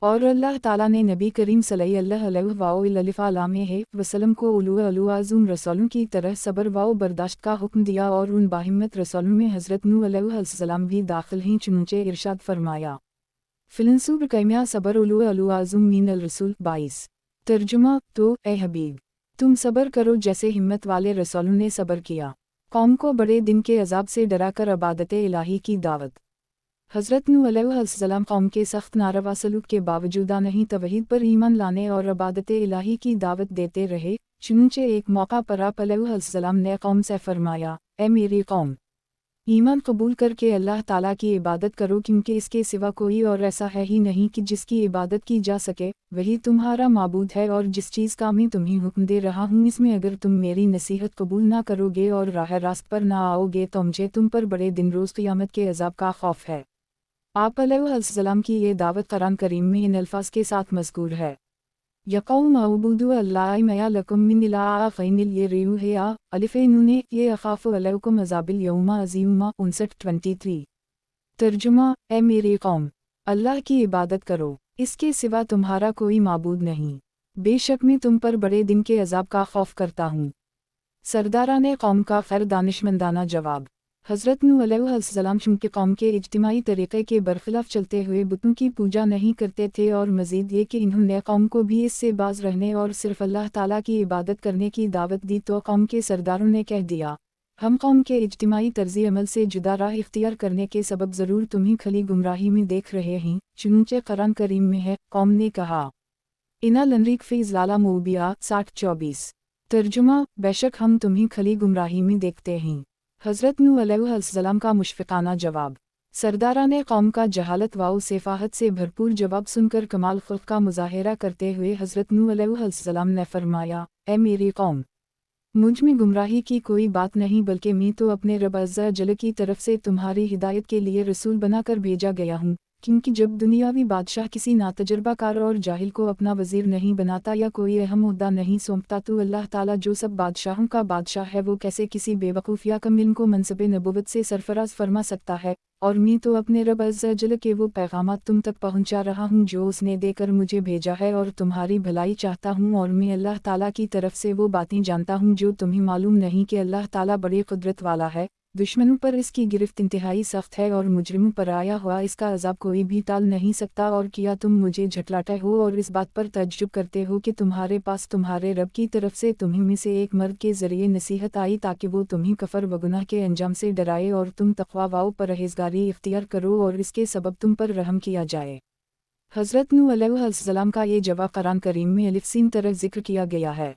और अल्लाह ताला ने नबी करीम सल्लल्लाहु अलैहि वसल्लम को उलू आज़म रसूलों की तरह सब्र व बर्दाश्त का हुक्म दिया और उन बाहिम्मत रसूलों में हज़रत नूह अलैहिस्सलाम भी दाखिल हैं। चुनंचे इरशाद फरमाया, फ़िलंसूब कैमिया सबर उलू आज़म मीनल रसूल 22। तर्जुमा, तो ए हबीब, तुम सब्र करो जैसे हिम्मत वाले रसूलों ने सब्र किया। कौम को बड़े दिन के अजाब से डराकर इबादत इलाही की दावत। हज़रत नूह अलैहिस्सलाम कौम के सख्त नारवा सलूक के बावजूद नहीं तवहीद पर ईमान लाने और इबादत इलाही की दावत देते रहे। चुनंचे एक मौका पर आप अलैहिस्सलाम ने कौम से फरमाया, ए मेरी कौम, ایمان قبول کر کے اللہ تعالیٰ کی عبادت کرو کیونکہ اس کے سوا کوئی اور ایسا ہے ہی نہیں کہ جس کی عبادت کی جا سکے، وہی تمہارا معبود ہے، اور جس چیز کا میں تمہیں حکم دے رہا ہوں اس میں اگر تم میری نصیحت قبول نہ کرو گے اور راہ راست پر نہ آؤ گے تو مجھے تم پر بڑے دن روز قیامت کے عذاب کا خوف ہے۔ آپ علیہ السلام کی یہ دعوت قرآن کریم میں ان الفاظ کے ساتھ مذکور ہے: یا قوم اعبدوا اللہ ما لکم من الہ غیرہ لیریہ الف نون یہ اخاف علیکم عذاب الیوم عظیم 59-23۔ ترجمہ: اے میری قوم، اللہ کی عبادت کرو، اس کے سوا تمہارا کوئی معبود نہیں، بے شک میں تم پر بڑے دن کے عذاب کا خوف کرتا ہوں۔ سرداران قوم کا خیر دانشمندانہ جواب۔ حضرت نوح علیہ السلام چونکہ قوم کے اجتماعی طریقے کے برخلاف چلتے ہوئے بتوں کی پوجا نہیں کرتے تھے، اور مزید یہ کہ انہوں نے قوم کو بھی اس سے باز رہنے اور صرف اللہ تعالیٰ کی عبادت کرنے کی دعوت دی، تو قوم کے سرداروں نے کہہ دیا: ہم قوم کے اجتماعی طرز عمل سے جدا راہ اختیار کرنے کے سبب ضرور تمہیں کھلی گمراہی میں دیکھ رہے ہیں، چنانچہ قرآن کریم میں ہے: قوم نے کہا انا لنریک فی ضلال مبین 60-24۔ ترجمہ: بے شک ہم تمہیں کھلی گمراہی میں دیکھتے ہیں۔ حضرت نوح علیہ السلام کا مشفقانہ جواب۔ سرداران قوم کا جہالت و سفاہت سے بھرپور جواب سن کر کمال خلق کا مظاہرہ کرتے ہوئے حضرت نوح علیہ السلام نے فرمایا: اے میری قوم، مجھ میں گمراہی کی کوئی بات نہیں، بلکہ میں تو اپنے رب عز و جل کی طرف سے تمہاری ہدایت کے لیے رسول بنا کر بھیجا گیا ہوں، کیونکہ جب دنیاوی بادشاہ کسی ناتجربہ کار اور جاہل کو اپنا وزیر نہیں بناتا یا کوئی اہم عہدہ نہیں سونپتا تو اللہ تعالیٰ جو سب بادشاہوں کا بادشاہ ہے وہ کیسے کسی بے وقوف یا کم علم کو منصب نبوت سے سرفراز فرما سکتا ہے؟ اور میں تو اپنے رب عز و جل کے وہ پیغامات تم تک پہنچا رہا ہوں جو اس نے دے کر مجھے بھیجا ہے، اور تمہاری بھلائی چاہتا ہوں، اور میں اللہ تعالیٰ کی طرف سے وہ باتیں جانتا ہوں جو تمہیں معلوم نہیں کہ اللہ تعالیٰ بڑی قدرت والا ہے، دشمنوں پر اس کی گرفت انتہائی سخت ہے، اور مجرموں پر آیا ہوا اس کا عذاب کوئی بھی ٹال نہیں سکتا۔ اور کیا تم مجھے جھٹلاتے ہو اور اس بات پر تعجب کرتے ہو کہ تمہارے پاس تمہارے رب کی طرف سے تمہیں میں سے ایک مرد کے ذریعے نصیحت آئی تاکہ وہ تمہیں کفر و گناہ کے انجام سے ڈرائے اور تم تقوی و پرہیزگاری اختیار کرو اور اس کے سبب تم پر رحم کیا جائے؟ حضرت نوح علیہ السلام کا یہ جواب قرآن کریم میں الف سین طرف ذکر کیا گیا ہے: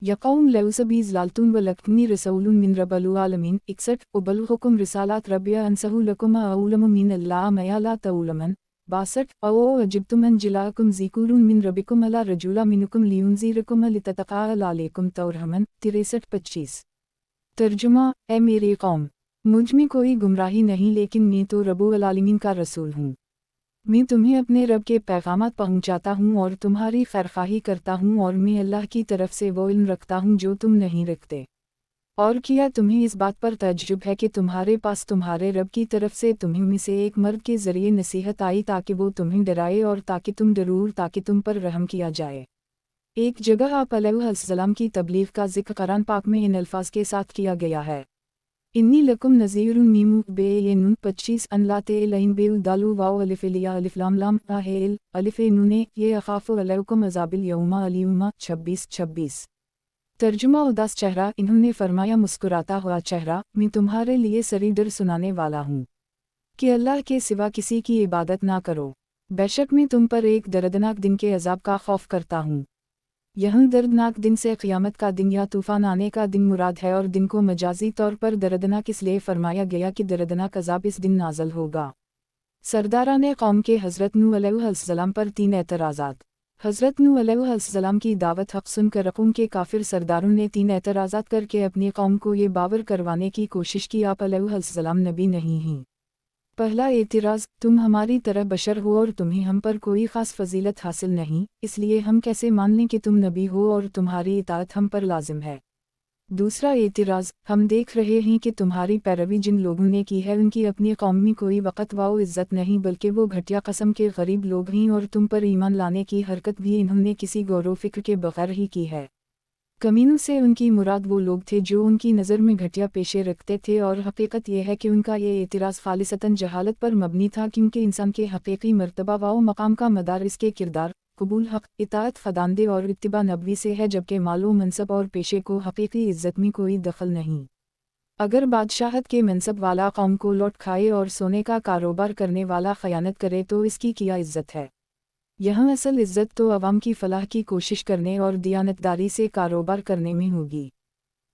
یا قوم لوسبی ضلالتون ولکنی رسول من رب العالمین 61 ابلغکم رسالات ربی انسہ لکم اعلم من اللہ ما لا تعلمون 62 او عجبتم ان جلاکم ذکور من ربکم علی رجل منکم لینذرکم لتتقوا علیکم تورحمن 63-25۔ ترجمہ: اے میری قوم، مجھ میں کوئی گمراہی نہیں، لیکن میں تو رب العالمین کا رسول ہوں، میں تمہیں اپنے رب کے پیغامات پہنچاتا ہوں اور تمہاری خیرخواہی کرتا ہوں، اور میں اللہ کی طرف سے وہ علم رکھتا ہوں جو تم نہیں رکھتے۔ اور کیا تمہیں اس بات پر تعجب ہے کہ تمہارے پاس تمہارے رب کی طرف سے تمہیں میں سے ایک مرد کے ذریعے نصیحت آئی تاکہ وہ تمہیں ڈرائے اور تاکہ تم ڈرو تاکہ تم پر رحم کیا جائے؟ ایک جگہ آپ علیہ السلام کی تبلیغ کا ذکر قرآن پاک میں ان الفاظ کے ساتھ کیا گیا ہے: انی لکم نذیر میم بے نون 25 ان لا تلین بے دالو واو الف لیا الف لام لام راہل الف نون یہ اخاف علیکم عذاب الیوم علیوم 26-26۔ ترجمہ: اداس چہرہ۔ انہوں نے فرمایا: مسکراتا ہوا چہرہ، میں تمہارے لیے سری ڈر سنانے والا ہوں کہ اللہ کے سوا کسی کی عبادت نہ کرو، بے شک میں تم پر ایک دردناک دن کے عذاب کا خوف کرتا ہوں۔ یہاں دردناک دن سے قیامت کا دن یا طوفان آنے کا دن مراد ہے، اور دن کو مجازی طور پر دردناک اس لیے فرمایا گیا کہ دردناک عذاب اس دن نازل ہوگا۔ سرداران قوم کے حضرت نوح علیہ السلام پر 3 اعتراضات۔ حضرت نوح علیہ السلام کی دعوت حق سن کر قوم کے کافر سرداروں نے 3 اعتراضات کر کے اپنی قوم کو یہ باور کروانے کی کوشش کی آپ علیہ السلام نبی نہیں ہیں۔ پہلا اعتراض: تم ہماری طرح بشر ہو اور تمہیں ہم پر کوئی خاص فضیلت حاصل نہیں، اس لیے ہم کیسے مان لیں کہ تم نبی ہو اور تمہاری اطاعت ہم پر لازم ہے۔ دوسرا اعتراض: ہم دیکھ رہے ہیں کہ تمہاری پیروی جن لوگوں نے کی ہے ان کی اپنی قوم میں کوئی وقت و عزت نہیں، بلکہ وہ گھٹیا قسم کے غریب لوگ ہیں، اور تم پر ایمان لانے کی حرکت بھی انہوں نے کسی غور و فکر کے بغیر ہی کی ہے۔ کمینوں سے ان کی مراد وہ لوگ تھے جو ان کی نظر میں گھٹیا پیشے رکھتے تھے، اور حقیقت یہ ہے کہ ان کا یہ اعتراض خالصتاً جہالت پر مبنی تھا، کیونکہ انسان کے حقیقی مرتبہ و مقام کا مدار اس کے کردار، قبول حق، اطاعت خداوند اور اتباع نبوی سے ہے، جبکہ مال و منصب اور پیشے کو حقیقی عزت میں کوئی دخل نہیں۔ اگر بادشاہت کے منصب والا قوم کو لوٹ کھائے اور سونے کا کاروبار کرنے والا خیانت کرے تو اس کی کیا عزت ہے؟ یہاں اصل عزت تو عوام کی فلاح کی کوشش کرنے اور دیانتداری سے کاروبار کرنے میں ہوگی۔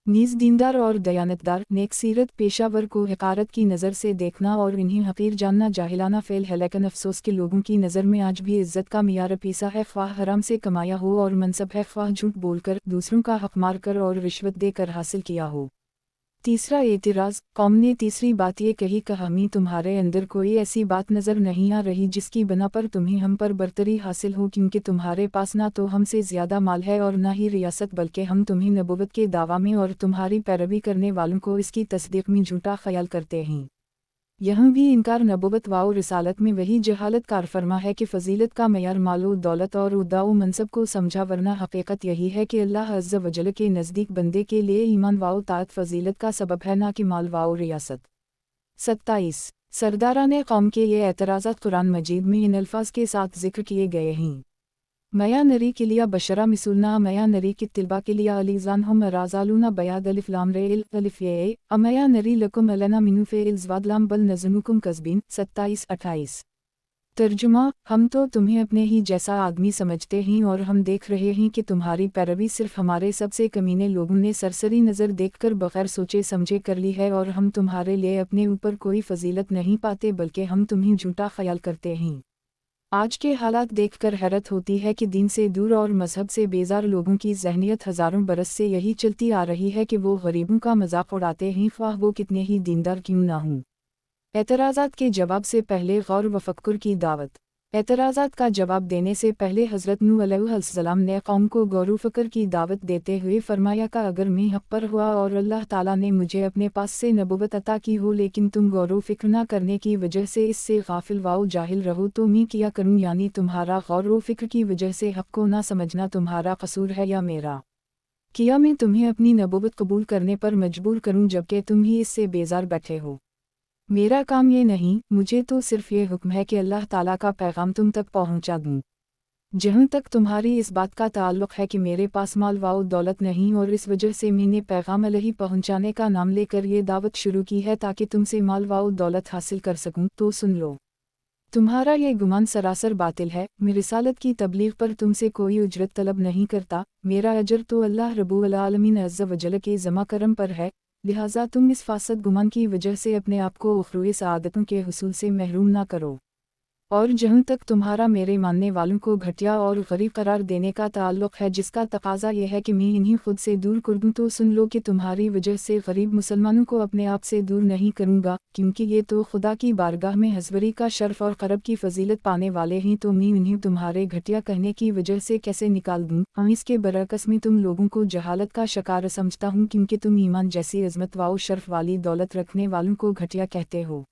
नीज दीनदार और दयानतदार नेक सीरत पेशावर को हकारत की नज़र से देखना और इन्हें हकीर जानना जाहिलाना फ़ेल है, लेकिन अफसोस के लोगों की नज़र में आज भी इज़्ज़त का मियार पीसा है, ख्वाह हराम से कमाया हो और मनसब है, ख्वाह झूठ बोलकर दूसरों का हक मार कर और रिश्वत देकर हासिल किया हो। तीसरा एतराज़, कौम ने तीसरी बात ये कही कि हमें तुम्हारे अंदर कोई ऐसी बात नज़र नहीं आ रही जिसकी बना पर तुम्हें हम पर बरतरी हासिल हो, क्योंकि तुम्हारे पास ना तो हमसे ज़्यादा माल है और ना ही रियासत, बल्कि हम तुम्हें नबुवत के दावा में और तुम्हारी पैरवी करने वालों को इसकी तस्दीक में झूठा ख्याल करते हैं। यहाँ भी इनकार नबुवत व रिसालत में वही जहालत कारफरमा है कि फ़जीलत का मयार मालो दौलत और उद्दाओ मनसब को समझा, वरना हकीकत यही है कि अल्लाह अज़्ज़ व जल के नज़दीक बंदे के लिए ईमान व ताअत फ़जीलत का सबब है, ना कि माल व रियासत। 27 सरदारान कौम के ये एतराज़ात कुरान मजीद में इन अल्फाज के साथ ज़िक्र किए गए हैं। मया नरी के लिया बशरा मिसुलना मया नरी की तिलबा के लिया अलीज़ान हम राजालूना बयाद अलिफ लाम रेल अलिफ ये अमया नरी लकुम अलना मिनु फ़ेल ज़वादलाम बल नज़नुकुम कस्बिन 27-28। तर्जुमा, हम तो तुम्हें अपने ही जैसा आदमी समझते हैं और हम देख रहे हैं कि तुम्हारी पैरवी सिर्फ हमारे सबसे कमीने लोगों ने सरसरी नज़र देखकर बग़ैर सोचे समझे कर ली है, और हम तुम्हारे लिए अपने ऊपर कोई फ़जीलत नहीं पाते बल्कि हम तुम्हें झूठा ख्याल करते हैं। आज के हालात देखकर हैरत होती है कि दीन से दूर और मजहब से बेजार लोगों की ज़हनियत हज़ारों बरस से यही चलती आ रही है कि वो गरीबों का मजाक उड़ाते हैं, ख्वाह वो कितने ही दीनदार क्यों ना हों। एतराज़ात के जवाब से पहले गौर व फ़क्र की दावत। एतराज़ात का जवाब देने से पहले हज़रत नूह अलैहिस्सलाम ने कौम को गौर व फ़क्र की दावत देते हुए फरमाया कि अगर मैं हक़ पर हुआ और अल्लाह ताला ने मुझे अपने पास से नबुवत अता की हो, लेकिन तुम गौर व फ़िक्र न करने की वजह से इससे गाफिल व जाहिल रहो, तो मैं क्या करूँ? यानी तुम्हारा गौर व फ़िक्र की वजह से हक़ को ना समझना तुम्हारा कसूर है या मेरा? क्या मैं तुम्हें अपनी नबुवत कबूल करने पर मजबूर करूँ जबकि तुम ही इससे बेजार बैठे हो? मेरा काम ये नहीं, मुझे तो सिर्फ ये हुक्म है कि अल्लाह ताला का पैगाम तुम तक पहुंचा दूं। जहाँ तक तुम्हारी इस बात का ताल्लुक़ है कि मेरे पास माल व दौलत नहीं और इस वजह से मैंने पैगाम अलही पहुंचाने का नाम लेकर ये दावत शुरू की है ताकि तुमसे माल व दौलत हासिल कर सकूं, तो सुन लो। तुम्हारा ये गुमान सरासर बातिल है। मैं रिसालत की तबलीग पर तुमसे कोई उजरत तलब नहीं करता, मेरा अजर तो अल्लाह रब्बुल आलमीन अज़्ज़ व जल के ज़मा करम पर है, लिहाजा तुम इस फासद गुमान की वजह से अपने आप को उखरुए सआदतों के हुसूल से महरूम ना करो। और जहाँ तक तुम्हारा मेरे मानने वालों को घटिया और गरीब करार देने का ताल्लुक़ है, जिसका तकाज़ा यह है कि मैं इन्हीं खुद से दूर कर दूँ, तो सुन लो कि तुम्हारी वजह से गरीब मुसलमानों को अपने आप से दूर नहीं करूँगा, क्योंकि ये तो खुदा की बारगाह में हज़वरी का शर्फ़ और क़रब की फ़जीलत पाने वाले हैं, तो मैं इन्हें तुम्हारे घटिया कहने की वजह से कैसे निकाल दूँ? हाँ, इसके बरअक्स में तुम लोगों को जहालत का शिकार समझता हूँ, क्योंकि तुम ईमान जैसी अज़मत व शर्फ़ वाली दौलत रखने वालों को घटिया कहते हो।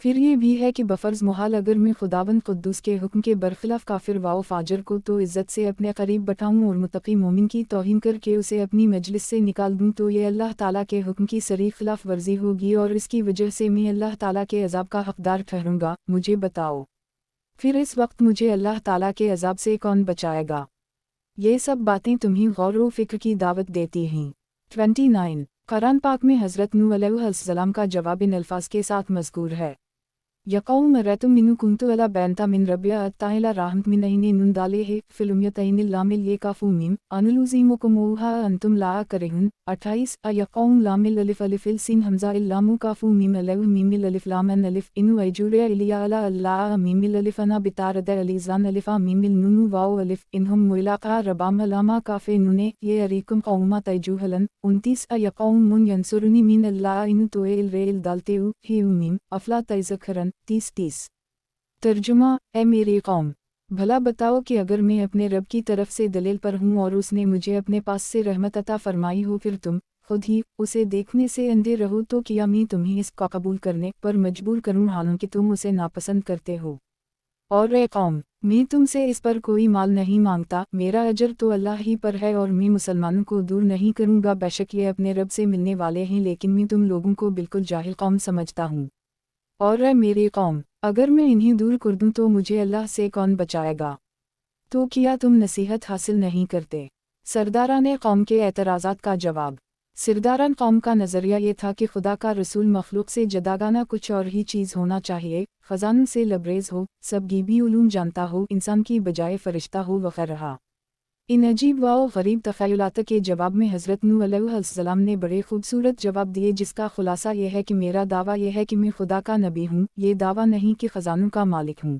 फिर ये भी है कि बफ़र्ज़ मुहाल अगर मैं खुदावंद क़ुद्दूस के हुक्म के बरखिलाफ़ काफिर व फाजिर को तो इज़्ज़त से अपने करीब बैठाऊँ और मुत्तक़ी मोमिन की तौहीन करके उसे अपनी मजलिस से निकाल दूँ, तो ये अल्लाह ताला के हुक्म की सरी खिलाफ़ वर्जी होगी और इसकी वजह से मैं अल्लाह ताला के अज़ाब का हक़दार ठहरूँगा। मुझे बताओ, फिर इस वक्त मुझे अल्लाह ताला के अज़ाब से कौन बचाएगा? ये सब बातें तुम्हें गौर व फ़िक्र की दावत देती हैं। 29 कुरान पाक में हज़रत नूह अलैहिस्सलाम का जवाब इन अल्फाज के साथ मज़कूर है। यक़ौम मरतुम मिनु कुन्तु अला बैनता मिन रब्बिया अत्ताइला राहमत मिन ऐनी नुन दाले है फिलुमियतैनिल लामिल ये काफू मीम अनुलुज़ीमुकुम उहा अंतुम ला करेहुन 28 यक़ौम लामिल अलिफ अलिफिल सिन हमज़ा इल लामु काफू मीम अलैह मीमिल अलिफ लामन अलिफ इनु ऐजुरिया इलिया अला अल्लाह मीमिल अलिफ अना बितारद अलीज़ान अलिफा मीमिल नुनु वाओ अलिफ इनहुम मुइलाक़ा रबाम लामा काफ़े नुने ये अरीकुम क़ौमा तैजुहलन 29 यक़ौम मुन यंसुरुनी मिन अल्लाह इनु तोएल रेल दालतेउ ही मीम अफ़ला तैज़करन 30 तर्जुमा, ए मेरी कौम, भला बताओ कि अगर मैं अपने रब की तरफ से दलील पर हूँ और उसने मुझे अपने पास से रहमत अता फरमाई हो, फिर तुम खुद ही उसे देखने से अंधे रहो, तो क्या मैं तुम्हें इसका कबूल करने पर मजबूर करूँ हालांकि तुम उसे नापसंद करते हो? और ए कौम, मैं तुमसे इस पर कोई माल नहीं मांगता, मेरा अजर तो अल्लाह ही पर है और मैं मुसलमानों को दूर नहीं करूँगा। बेशक ये अपने रब से मिलने वाले हैं, लेकिन मैं तुम लोगों को बिल्कुल जाहिल कौम समझता हूँ। और ऐ मेरी कौम, अगर मैं इन्हें दूर कर दूँ तो मुझे अल्लाह से कौन बचाएगा? तो क्या तुम नसीहत हासिल नहीं करते? सरदारान कौम के एतराज़ात का जवाब। सरदारान कौम का नज़रिया ये था कि खुदा का रसूल मखलूक से जदागाना कुछ और ही चीज़ होना चाहिए, ख़ज़ानों से लबरेज़ हो, सब गीबी उलूम जानता हो, इंसान की बजाय फ़रिश्ता हो वग़ैरह। इन अजीब व गरीब तख़य्युलात के जवाब में हज़रत नूह अलैहिस्सलाम ने बड़े खूबसूरत जवाब दिए, जिसका खुलासा यह है कि मेरा दावा यह है कि मैं खुदा का नबी हूँ, ये दावा नहीं कि ख़ज़ानों का मालिक हूँ।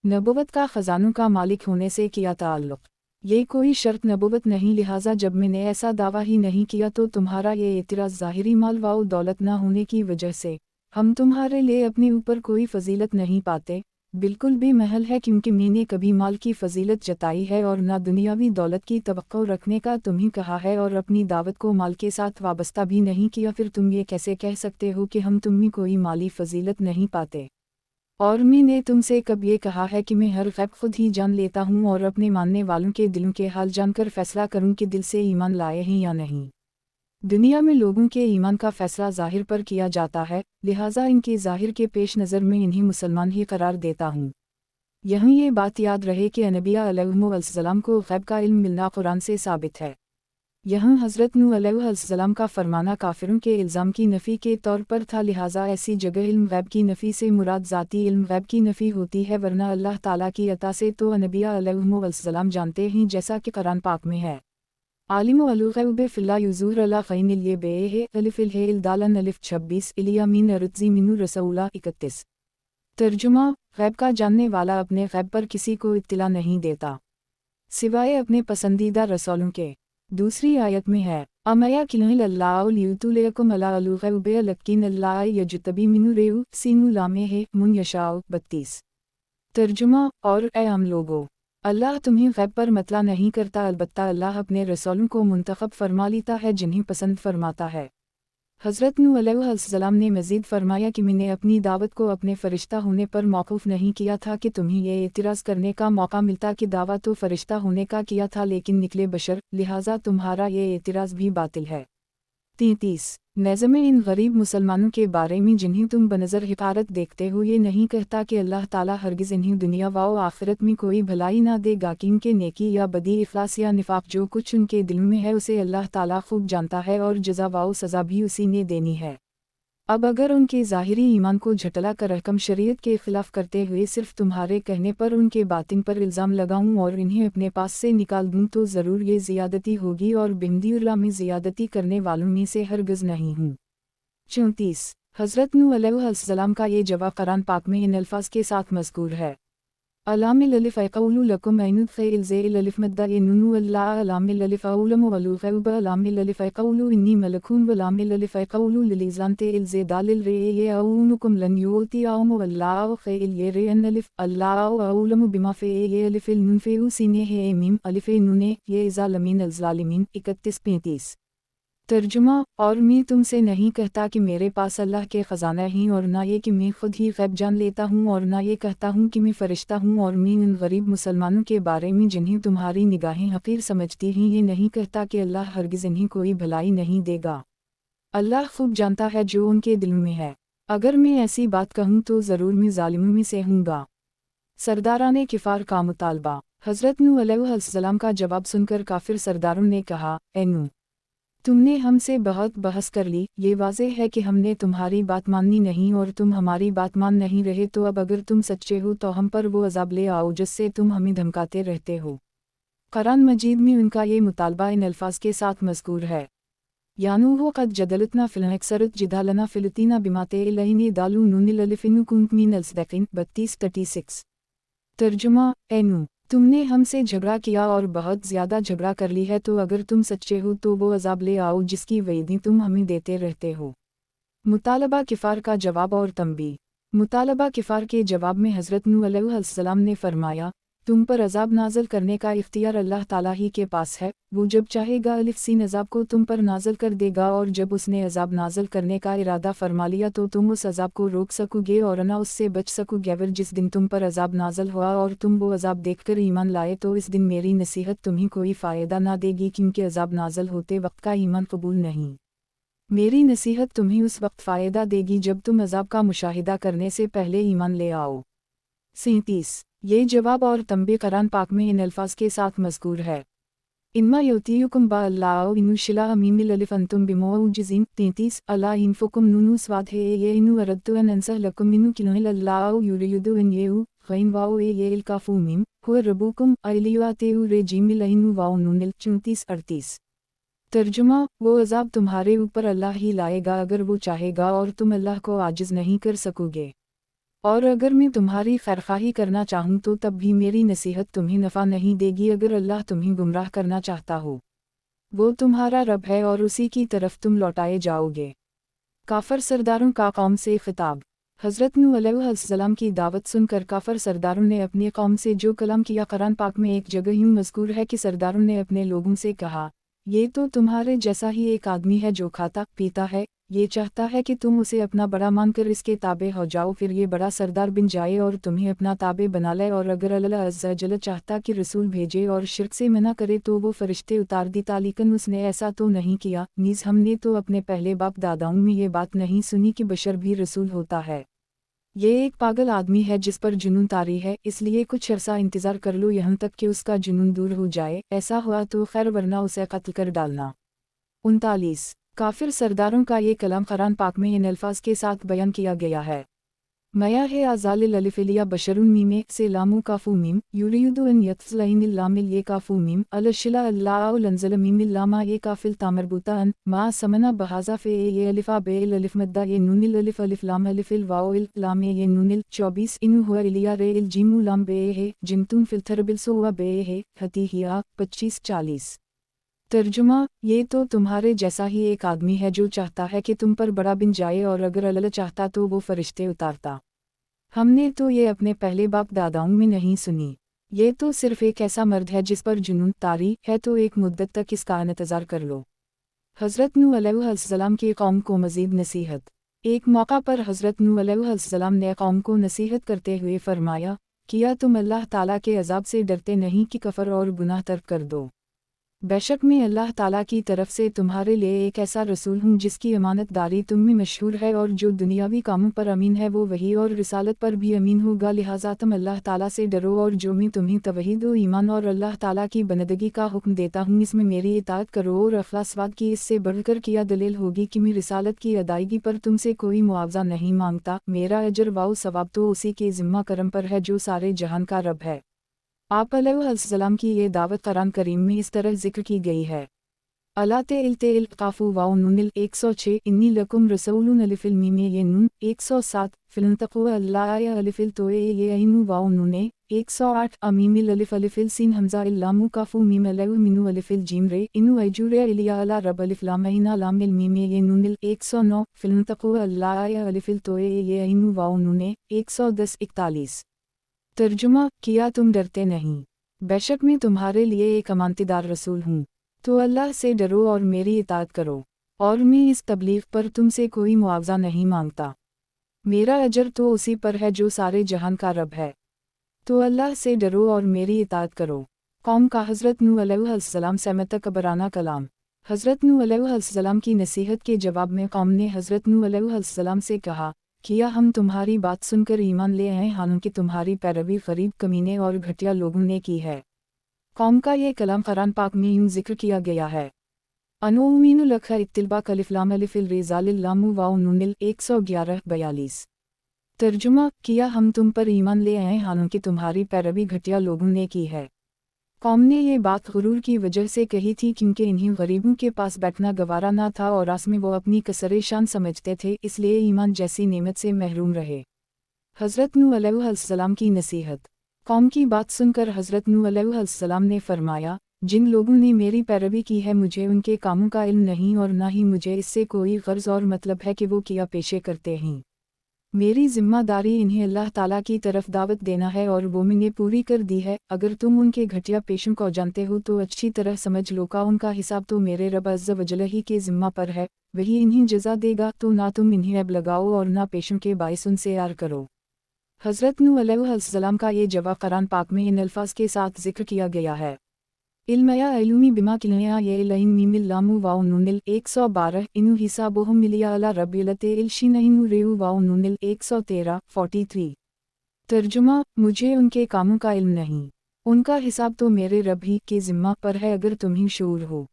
नबुवत का ख़ज़ानों का मालिक होने से किया ताल्लुक़, ये कोई शर्त नबुवत नहीं, लिहाजा जब मैंने ऐसा दावा ही नहीं किया तो तुम्हारा ये एतराज़ ज़ाहिरी माल व दौलत न होने की वजह से हम तुम्हारे लिए अपने ऊपर कोई फजीलत नहीं पाते, बिल्कुल भी महल है, क्योंकि मैंने कभी माल की फजीलत जताई है और न दुनियावी दौलत की तवक्को रखने का तुम्हें कहा है और अपनी दावत को माल के साथ वाबस्ता भी नहीं किया। फिर तुम ये कैसे कह सकते हो कि हम तुम्हें कोई माली फजीलत नहीं पाते? और मैंने तुमसे कब ये कहा है कि मैं हर गैब खुद ही जान लेता हूँ और अपने मानने वालों के दिलों के हाल जानकर फैसला करूँ कि दिल से ईमान लाए हैं या नहीं। दुनिया में लोगों के ईमान का फैसला ज़ाहिर पर किया जाता है, लिहाजा इनके ज़ाहिर के पेश नज़र में इन्हें मुसलमान ही करार देता हूँ। यहीं ये बात याद रहे कि अनबिया अलैहिस्सलाम को गैब का इल्म मिलना कुरान से साबित है। यहाँ हज़रत नूह अलैहिस्सलाम का फरमाना काफिरों के इल्ज़ाम की नफ़ी के तौर पर था, लिहाजा ऐसी जगह इल्म गैब की नफ़ी से मुराद ज़ाती इल्म गैब की नफ़ी होती है, वरना अल्लाह ताला की अता से तो अनबिया अलैहिस्सलाम जानते हैं, जैसा कि कुरान पाक में है। आलिमु अलुग़ैब फ़िल्ला युज़ूर अला ख़ैनिल ये बे है अलिफ़िल है इल्दालन अलिफ़ 26 इलियामीन अरुज़ी मिनु रसूला 31। तर्जुमा, गैब का जानने वाला अपने गैब पर किसी को इत्तिला नहीं देता सिवाय अपने पसंदीदा रसूलों के। दूसरी आयत में है, अमया किल अल्लाह लियुतुलकुम अला अलुग़ैब लकिन अल्लाह यजतबी मिनु रेउ सीनु लामे है मुन यशाओ 32। तर्जुमा, और ए हम लोगों, अल्लाह तुम्हें गैब पर मतला नहीं करता, अलबत्ता अल्लाह अपने रसूलों को मुंतखब फरमा लेता है जिन्हें पसंद फरमाता है। हज़रत नूह अलैहिस्सलाम ने मज़ीद फरमाया कि मैंने अपनी दावत को अपने फ़रिश्ता होने पर मौक़ूफ़ नहीं किया था कि तुम्हें ये एतराज़ करने का मौका मिलता कि दावा तो फ़रिश्ता होने का किया था लेकिन निकले बशर, लिहाजा तुम्हारा ये एतराज़ भी बातिल है। 33। नज़्म इन गरीब मुसलमानों के बारे में जिन्हें तुम बनज़र हिकारत देखते हो, ये नहीं कहता कि अल्लाह ताला हरगिज़ इन्हें दुनिया व आखिरत में कोई भलाई ना देगा, कि उनके नेकी या बदी इफ़लास या निफाक जो कुछ उनके दिलों में है उसे अल्लाह ताला खूब जानता है और जज़ा व सज़ा भी उसी ने देनी है। अब अगर उनके ज़ाहिरी ईमान को झटला कर अहकम शरीयत के ख़िलाफ़ करते हुए सिर्फ़ तुम्हारे कहने पर उनके बातिन पर इल्ज़ाम लगाऊं और इन्हें अपने पास से निकाल दूं तो ज़रूर ये ज़ियादती होगी और बिंदीउल्लाह में ज़ियादती करने वालों में से हरगिज़ नहीं हूँ। 34। हज़रत नूह अलैहिस्सलाम का ये जवाब कुरान पाक में इन अल्फाज के साथ मज़कूर है, अलामिल अलिफ़ क़ौलु लकुम ऐनुद ख़ैल ज़ैल अलिफ़ मद्दा यनुनु अल्लाह अलामिल अलिफ़ औलम वलु ग़ैब अलामिल अलिफ़ क़ौलु इन्नी मलकून वलामिल अलिफ़ क़ौलु लिलिज़ानते इल ज़ेदालिल रे ये औनुकुम लन युती औम वल्लाह ख़ैल ये रे अन अलिफ़ अल्लाह औलम बिमा फ़े ये अलिफ़ नुन फ़े सीने है मीम अलिफ़ नुने ये ज़ालिमीन अल-ज़ालिमीन 31-35। तर्जुमा, और मैं तुमसे नहीं कहता कि मेरे पास अल्लाह के ख़ज़ाना हैं और ना ये कि मैं खुद ही गैब जान लेता हूँ और ना ये कहता हूँ कि मैं फ़रिश्ता हूँ और मैं उन गरीब मुसलमानों के बारे में जिन्हें तुम्हारी निगाहें हक़ीर समझती हैं ये नहीं कहता कि अल्लाह हरगिज़ इन्हें कोई भलाई नहीं देगा। अल्लाह खूब जानता है जो उनके दिलों में है। अगर मैं ऐसी बात कहूँ तो ज़रूर मैं ज़ालिमों में से हूँगा। सरदाराने किफ़ार का मुतालबा। हज़रत नूह अलैहिस्सलाम का जवाब सुनकर काफिर सरदारों ने कहा, ए नूह, तुमने हमसे बहुत बहस कर ली, ये वाज़ेह है कि हमने तुम्हारी बात माननी नहीं और तुम हमारी बात मान नहीं रहे, तो अब अगर तुम सच्चे हो तो हम पर वो अज़ाब ले आओ जिससे तुम हमें धमकाते रहते हो। कुरान मजीद में उनका ये मुतालबा इन अल्फाज के साथ मज़कूर है, यानूहो क़द जदलतना फ़िल अक्सरत जिदालना फ़िलतीना बिमाते इलैनी दालू नूनिल अलिफ़िनु कुंत मिनल सदक़ीन 32-36। तर्जुमा, ए नूह, तुमने हमसे झगड़ा किया और बहुत ज़्यादा झगड़ा कर ली है, तो अगर तुम सच्चे हो तो वो अज़ाब ले आओ जिसकी वईदी तुम हमें देते रहते हो। मुतालबा किफ़ार का जवाब और तंबीह। मुतालबा किफ़ार के जवाब में हज़रत नूह अलैहिस्सलाम ने फरमाया, तुम पर अज़ाब नाज़िल करने का इख्तियार अल्लाह ताला ही के पास है, वो जब चाहेगा अलिफ़ सीन अज़ाब को तुम पर नाज़िल कर देगा और जब उसने अज़ाब नाज़िल करने का इरादा फरमा लिया तो तुम उस अज़ाब को रोक सकोगे और ना उससे बच सकोगे। अगर जिस दिन तुम पर अज़ाब नाज़िल हुआ और तुम वो अज़ाब देखकर ईमान लाए तो इस दिन मेरी नसीहत तुम्हें कोई फ़ायदा ना देगी, क्योंकि अज़ाब नाज़िल होते वक्त का ईमान कबूल नहीं। मेरी नसीहत तुम्हें उस वक्त फ़ायदा देगी जब तुम अज़ाब का मुशाहिदा करने से पहले ईमान ले आओ। 37। ये जवाब और तंबीह कुरान पाक में इन अल्फाज के साथ मज़कूर है, इन्मा युतीयुकुम बअल्लाह इनुशिला अमीमिल अलिफ अंतुम बिमुअजिज़ीन 33 अला इनफुकुम नुनु स्वाद है ये इनु अरद्तु अन अंसह लकुम मिनु किनुहिल अल्लाह युरियुदु अन येउ गैन वाओ ये इल काफू मीम हुआ रबूकुम अलियातेउ रेजीम लइनु वाओ नूनिल 34-38। तर्जुमा, वो अजाब तुम्हारे ऊपर अल्लाह ही लाएगा अगर वो चाहेगा और तुम अल्लाह को आजिज नहीं कर सकोगे। और अगर मैं तुम्हारी खैरख्वाही करना चाहूँ तो तब भी मेरी नसीहत तुम्हें नफ़ा नहीं देगी अगर अल्लाह तुम्हें गुमराह करना चाहता हो। वो तुम्हारा रब है और उसी की तरफ तुम लौटाए जाओगे। काफर सरदारों का कौम से खिताब। हज़रत नूह अलैहिस्सलाम की दावत सुनकर काफर सरदारों ने अपनी कौम से जो कलाम किया, कुरान पाक में एक जगह यूँ मज़कूर है कि सरदारों ने अपने लोगों से कहा, ये तो तुम्हारे जैसा ही एक आदमी है जो खाता पीता है, ये चाहता है कि तुम उसे अपना बड़ा मानकर इसके ताबे हो जाओ, फिर ये बड़ा सरदार बन जाए और तुम्हें अपना ताबे बना ले। और अगर अल्लाह अज़्ज़ा जल चाहता कि रसूल भेजे और शिर्क से मना करे तो वो फरिश्ते उतार देता, लेकिन उसने ऐसा तो नहीं किया। नीज़ हमने तो अपने पहले बाप दादाओं में ये बात नहीं सुनी कि बशर भी रसूल होता है। ये एक पागल आदमी है जिस पर जुनून तारी है, इसलिए कुछ अरसा इंतज़ार कर लो यहाँ तक कि उसका जुनून दूर हो जाए, ऐसा हुआ तो खैर वरना उसे कत्ल कर डालना। 39। काफिर सरदारों का ये कलाम कुरान पाक में इन अल्फाज के साथ बयान किया गया है। मया है आज़ालिल अलिफ़िलिया बशरुन मीम से लामू काफू मीम युरीदु अन यत्सलाइन लामिल ये काफू मीम अलशिला अल्लाह लंज़ल मीम लामा ये काफिल तामरबूता अन मा समना बहाज़ा फे ये अलिफ़ा बे अलिफ़ मद्दा ये नूनिल अलिफ़ अलिफ़ लाम अलिफ़िल वाओ इल लाम ये नूनिल 24 इनु हुआ इलिया रे इल जीमू लाम बे है जिमतुन फिल्थरबिल सोवा बे है हतीहिया 25-40। तर्जुमा, ये तो तुम्हारे जैसा ही एक आदमी है जो चाहता है कि तुम पर बड़ा बन जाए और अगर अल्लाह चाहता तो वो फरिश्ते उतारता। हमने तो ये अपने पहले बाप दादाओं में नहीं सुनी। ये तो सिर्फ एक ऐसा मर्द है जिस पर जुनून तारी है, तो एक मुद्दत तक इसका इंतज़ार कर लो। हज़रत नूह अलैहिस्सलाम की कौम को मज़ीद नसीहत। एक मौका पर हज़रत नूह अलैहिस्सलाम ने कौम को नसीहत करते हुए फरमाया, किया तुम अल्लाह ताला के अज़ाब से डरते नहीं कि कफ़र और गुनाह तर्क कर दो। बेशक मैं अल्लाह ताला की तरफ से तुम्हारे लिए एक ऐसा रसूल हूँ जिसकी अमानतदारी तुम में मशहूर है, और जो दुनियावी कामों पर अमीन है वो वही और रिसालत पर भी अमीन होगा। लिहाजा तुम अल्लाह ताला से डरो, और जो मैं तुम्हें तवहीद व ईमान और अल्लाह ताला की बंदगी का हुक्म देता हूँ इसमें मेरी इताअत करो। और अखलासवाद की इससे बढ़कर क्या दलील होगी कि मैं रिसालत की अदायगी पर तुमसे कोई मुआवजा नहीं मांगता। मेरा अजर वाउ सवाब तो उसी के ज़िम्मा करम पर है जो सारे जहान का रब है। आप अलैहिस्सलाम की ये दावत कुरान करीम में इस तरह जिक्र की गई है। अला तेल काफू वाउ नूनिल 106 इन्नी लकुम रसूलुन अलिफिल मीम ये नून 107 फिलंतक़ु अल्लाह अलिफिल तोए ये ऐनु वाउ नूने 108 अमीमिल अलिफ अलिफिल scene Hamza इल्लामु काफू meme अलैहु Minu अलिफिल gym रे इनु अजुरे इलिया अला रब अलिफ लाम ऐना लामिल मीम ये नूनिल 109 फिलंतक़ु अल्लाह अलिफिल तोए ये ऐनु वाउ नूने 110 41। तर्जुमा, किया तुम डरते नहीं, बेशक मैं तुम्हारे लिए एक अमानतदार रसूल हूँ, तो अल्लाह से डरो और मेरी इताअत करो, और मैं इस तबलीग पर तुमसे कोई मुआवजा नहीं मांगता। मेरा अजर तो उसी पर है जो सारे जहान का रब है। तो अल्लाह से डरो और मेरी इताअत करो। कौम का हज़रत नूह अलैहिस्सलाम से मतकबराना कलाम। हज़रत नूह अलैहिस्सलाम की नसीहत के जवाब में कौम ने हज़रत नूह अलैहिस्सलाम से कहा, किया हम तुम्हारी बात सुनकर ईमान ले आए, हालांकि तुम्हारी पैरवी गरीब कमीने और घटिया लोगों ने की है। कौम का ये कलाम कुरान पाक में यूँ जिक्र किया गया है। अनुमीनु लखा इत्तिलबा कलिफ़लाम अलिफ़िल रेज़ालिल लामु वाउ नूनिल 111-42। तर्जुमा, किया हम तुम पर ईमान ले आए हालांकि तुम्हारी पैरवी घटिया लोगों ने की है। कौम ने ये बात गुरूर की वजह से कही थी क्योंकि इन्हीं गरीबों के पास बैठना गवारा ना था और आस में वो अपनी कसरे शान समझते थे, इसलिए ईमान जैसी नेमत से महरूम रहे। हज़रत नूह अलैहिस्सलाम की नसीहत। कौम की बात सुनकर हज़रत नूह अलैहिस्सलाम ने फरमाया, जिन लोगों ने मेरी पैरवी की है मुझे उनके कामों का इल्म नहीं और ना ही मुझे इससे कोई गर्ज और मतलब है कि वो क्या पेशे करते हैं। मेरी ज़िम्मेदारी इन्हें अल्लाह ताला की तरफ दावत देना है और वो मैंने पूरी कर दी है। अगर तुम उनके घटिया पेशों को जानते हो तो अच्छी तरह समझ लो का उनका हिसाब तो मेरे रब अज़्ज़ वजल ही के ज़िम्मा पर है, वही इन्हें जज़ा देगा। तो ना तुम इन्हें अब लगाओ और ना पेशों के बाइस उनसे यार करो। हज़रत नूह अलैहिस्सलाम का ये जवाब कुरान पाक में इन अल्फाज के साथ जिक्र किया गया है। इल्मया इलूमी बिमा किलया ये लाइन मीमिल लामू वाउ नूनिल 112 इनु हिसाबुहुम मिलिया अला रब्बिलते इल्शिन इनु रेउ वाउ नूनिल 113-43। तर्जुमा, मुझे उनके कामों का इल्म नहीं, उनका हिसाब तो मेरे रब ही के ज़िम्मा पर है अगर तुम ही शूर हो।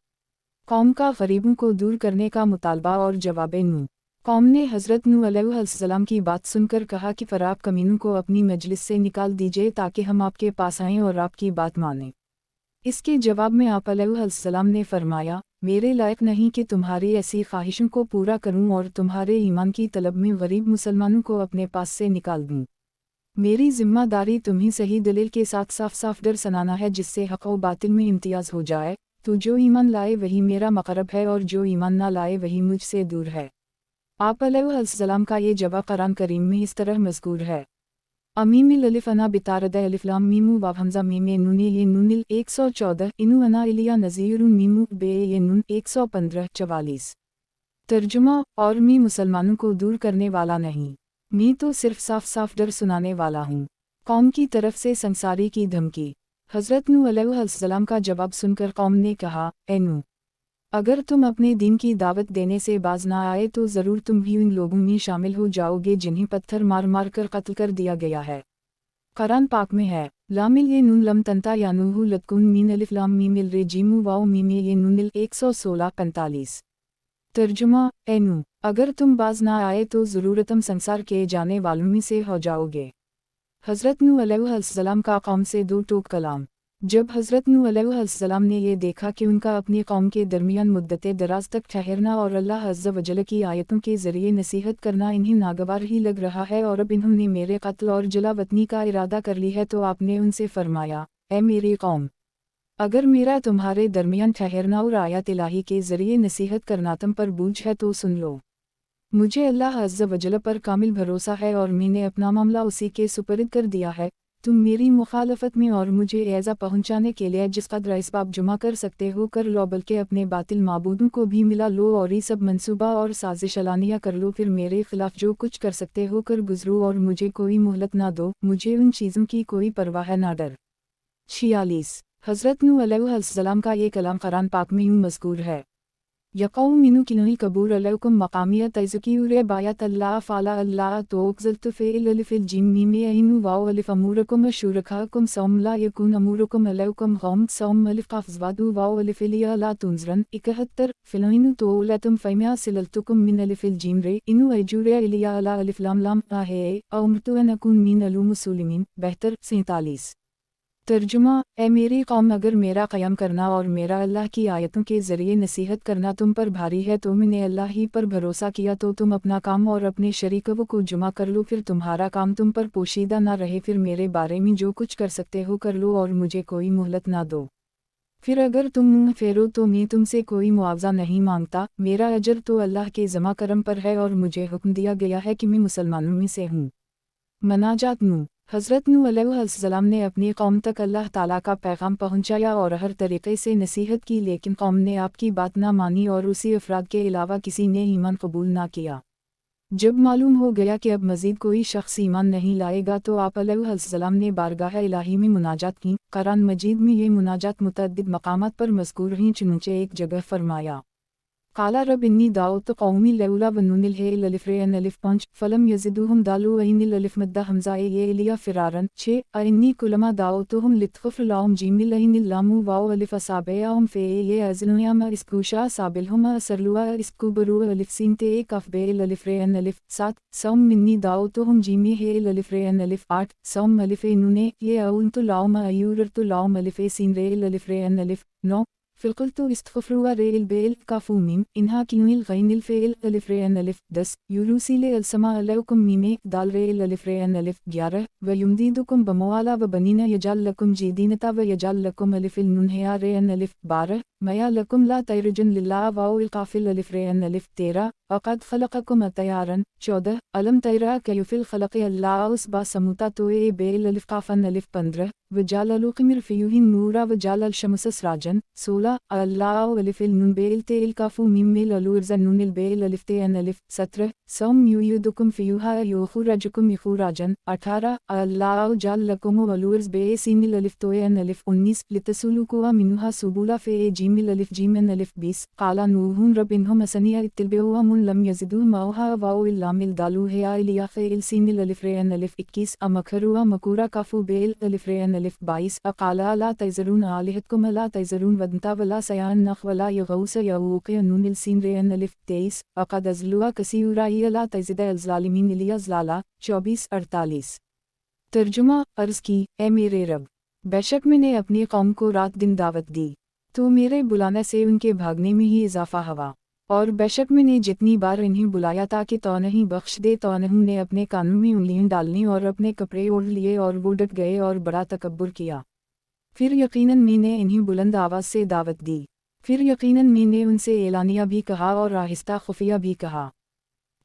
कौम का गरीबों को दूर करने का मुतालबा और जवाब नूह। कौम ने हज़रत नूह अलैहिस्सलाम की बात सुनकर कहा कि फिर आप कमीनों को अपनी मजलिस से निकाल दीजिए ताकि हम आपके पास आएं और आपकी बात मानें। इसके जवाब में आप अलैहिस्सलाम ने फरमाया, मेरे लायक नहीं कि तुम्हारी ऐसी ख्वाहिशों को पूरा करूं और तुम्हारे ईमान की तलब में गरीब मुसलमानों को अपने पास से निकाल दूं। मेरी जिम्मेदारी तुम्हें सही दलील के साथ साफ साफ डर सुनाना है जिससे हक़ व बातिल में इम्तियाज़ हो जाए। तो जो ईमान लाए वही मेरा मक़रब है और जो ईमान ना लाए वही मुझसे दूर है। आप अलैहिस्सलाम का ये जवाब कुरान करीम में इस तरह मज़कूर है। अमीमिल अलिफ अना बितारद अलिफ लाम मीमू वाव हमज़ा मीम नून ये नूनिल 114 इनु अना इलिया नज़ीरुन मीमू बे ये नून 115 44। तर्जुमा, और मैं मुसलमानों को दूर करने वाला नहीं, मैं तो सिर्फ साफ साफ डर सुनाने वाला हूँ। कौम की तरफ से संसारी की धमकी। हज़रत नूह अलैहिस्सलाम का जवाब सुनकर कौम ने कहा, ए नूह, अगर तुम अपने दीन की दावत देने से बाज ना आए तो ज़रूर तुम भी उन लोगों में शामिल हो जाओगे जिन्हें पत्थर मार मार कर कत्ल कर दिया गया है। कुरान पाक में है, लामिल ये नून लम तंता या नूहु लतकुन मीन अलिफ लाम मीमिल रे जीमू वाओ मीमे ये नूनिल 116 45। तर्जुमा, ए नूह, अगर तुम बाज ना आए तो ज़रूर तुम संसार के जाने वालों में से हो जाओगे। हज़रत नूह अलैहिस्सलाम का कौम से दो टोक कलाम। जब हज़रत नूह अलैहिस्सलाम ने ये देखा कि उनका अपनी कौम के दरमियान मुद्दत दराज तक ठहरना और अल्लाह अज़्ज़ व जल की आयतों के ज़रिए नसीहत करना इन्हें नागवार ही लग रहा है और अब इन्होंने मेरे कत्ल और जलावतनी का इरादा कर ली है, तो आपने उनसे फरमाया, ए मेरी कौम, अगर मेरा तुम्हारे दरमियान ठहरना और आयत इलाही के ज़रिए नसीहत करना तुम पर बूझ है तो सुन लो। मुझे अल्लाह अज़्ज़ व जल पर कामिल भरोसा है और मैंने अपना मामला उसी के सुपर्द कर दिया है। तुम मेरी मुखालफत में और मुझे ऐज़ा पहुँचाने के लिए जिस कदर इसबाब जुमा कर सकते हो कर लो, बल्कि अपने बातिल माबूदों को भी मिला लो और ये सब मंसूबा और साजिश अलानिया कर लो। फिर मेरे खिलाफ जो कुछ कर सकते हो कर गुजरो और मुझे कोई मोहलत ना दो, मुझे उन चीज़ों की कोई परवाह ना डर। 46। हज़रत नूह अलैहिस्सलाम का ये कलाम कुरान पाक में यूँ मज़कूर है, यक़ौम मिनु किन्ही कबूर अलैकुम मकामिया तज़कियुर बायत अल्लाह फ़ाला अल्लाह तोक़ज़ल्तु फ़िल अलिफ़िल जिम मीम इनु वाओ अलिफ़ अमूरकुम शुरकाकुम सौम ला यकून अमूरकुम अलैकुम गौम सौम अलिफ़ क़फ़ज़वादु वाओ अलिफ़िल या ला तुनज़रन 71 फ़िलइनु तोलतुम फ़ैमिया सिलल्तुकुम मिन अलिफ़िल जिम रे इनु अजूर इलिया अला अलिफ़ लाम लाम आहे अमरतु अन अकून मिन अल मुस्लिमीन 72 47। तर्जुमा, ए मेरी कौम, अगर मेरा क़याम करना और मेरा अल्लाह की आयतों के ज़रिए नसीहत करना तुम पर भारी है तो मैंने अल्लाह ही पर भरोसा किया, तो तुम अपना काम और अपने शरीकों को जुमा कर लो। फिर तुम्हारा काम तुम पर पोशीदा ना रहे, फिर मेरे बारे में जो कुछ कर सकते हो कर लो और मुझे कोई मोहलत ना दो। फिर अगर तुम मुँह फेरो तो मैं तुमसे कोई मुआवजा नहीं मांगता, मेरा अजर तो अल्लाह के ज़मा करम पर है और मुझे हुक्म दिया गया है कि मैं मुसलमानों में से हूँ। मनाजात नूह। हज़रत नूह अलैहिस्सलाम ने अपनी कौम तक अल्लाह ताला का पैगाम पहुंचाया और हर तरीक़े से नसीहत की, लेकिन कौम ने आपकी बात ना मानी और उसी अफराद के अलावा किसी ने ईमान कबूल ना किया। जब मालूम हो गया कि अब मज़ीद कोई शख्स ईमान नहीं लाएगा तो आप अलैहिस्सलाम ने बारगाह इलाही में मुनाजात की। कुरान मजीद में ये मुनाजात मुतअद्दिद मकामात पर मज़कूर हैं, चुनचे एक जगह फरमाया, काला रब इन्नी दाऊत कौमी लौला वनूनिल है अलिफ रे अन अलिफ 5 फलम यजिदुहुम दालू वइनिल अलिफ मद्दा हमज़ा ये इलिया फ़िरारन 6 इन्नी कुलमा दाऊतुहुम लितग़फ़िर लहुम जीमिल इनिल लामू वाओ अलिफ असाबयाहुम फ़े ये अज़लुयामा इस्कुशा साबिलहुम असरलुआ इस्कुबरू अलिफ सीन ते कफ बे अलिफ रे अन अलिफ 7 सौम मिन्नी दाऊतुहुम जीमी है अलिफ रे अन अलिफ 8 सौम अलिफ नूने ये अउनतु लाउम अयूरतु लाउम अलिफ सीन रे अलिफ रे अन अलिफ 9 फ़िलक़ुलतु इस्तग़फ़िरू रेल बेल काफ़ू मीम इन्हा किनुल ग़ैनिल फ़ेल अलिफ रे अन अलिफ 10 यूरूसीले अलसमा अलैकुम मीमे दाल रेल अलिफ रे अन अलिफ 11 व युमदीदुकुम बमवाला व बनीना यजाल लकुम जीदीनता व यजाल लकुम अलिफ़िल नुनहिया रे अन अलिफ 12 मया लकुम ला तैरजुन लिल्लाह वाओ इल्क़ाफ़िल अलिफ रे अन अलिफ 13 वक़द ख़लक़कुम अतयारन 14 अलम तैरा कैयुफ़िल ख़लक़ अल्लाह उसबा समुता तोए बेल अलिफ क़ाफ़न अलिफ 15 वजालल क़मर फ़ियुहिन नूरा वजालल शमस सराजन 16 अल्लाह अलिफ़िल नून बेल तेल काफ़ू मीम मिल अलूरज़ नूनिल बेल अलिफ ते अन अलिफ 17 सौम युयुदुकुम फ़ियुहा युख़ुरजुकुम युख़ुराजन 18 अल्लाह जाल लकुम अलूरज़ बे सीनिल अलिफ तोए अन अलिफ 19 लितसलुकुआ मिनुहा सुबुला फ़े जीमिल अलिफ जीम अन अलिफ 20 क़ाला नूहुन रब्बिन्हुम असनिया इत्तिबउहुम लम यज़िदू मौहा वाओ इल्ला मिल दालू है इलिया फ़ेल सीनिल अलिफ रे एन अलिफ 21 अमखरुआ मकूरा काफू बेल अलिफ रे एन अलिफ 22 अकाला ला तैज़रून आलिहतकुम ला तैज़रून वदंता वला सयान नख वला यगौस यऊक नूनिल सीन रे एन अलिफ 23 अक़द अज़लुआ कसीउरा ला तैज़िद अज़लालिमीन इलिया ज़लाला 24-48। तर्जुमा अर्ज़ की, ए मेरे रब, बेशक मैंने अपनी कौम को रात दिन दावत दी, तो मेरे बुलाने से उनके भागने में ही इजाफ़ा हुआ, और बेशक मैंने जितनी बार इन्हें बुलाया ताकि तो नहीं बख्श दे तो उन्होंने अपने कानों में उंगलियां डालनी और अपने कपड़े ओढ़ लिए और वो डट गए और बड़ा तकब्बुर किया। फिर यकीनन मैंने इन्हें बुलंद आवाज़ से दावत दी, फिर यकीनन मैंने उनसे एलानिया भी कहा और आहिस्ता खुफिया भी कहा।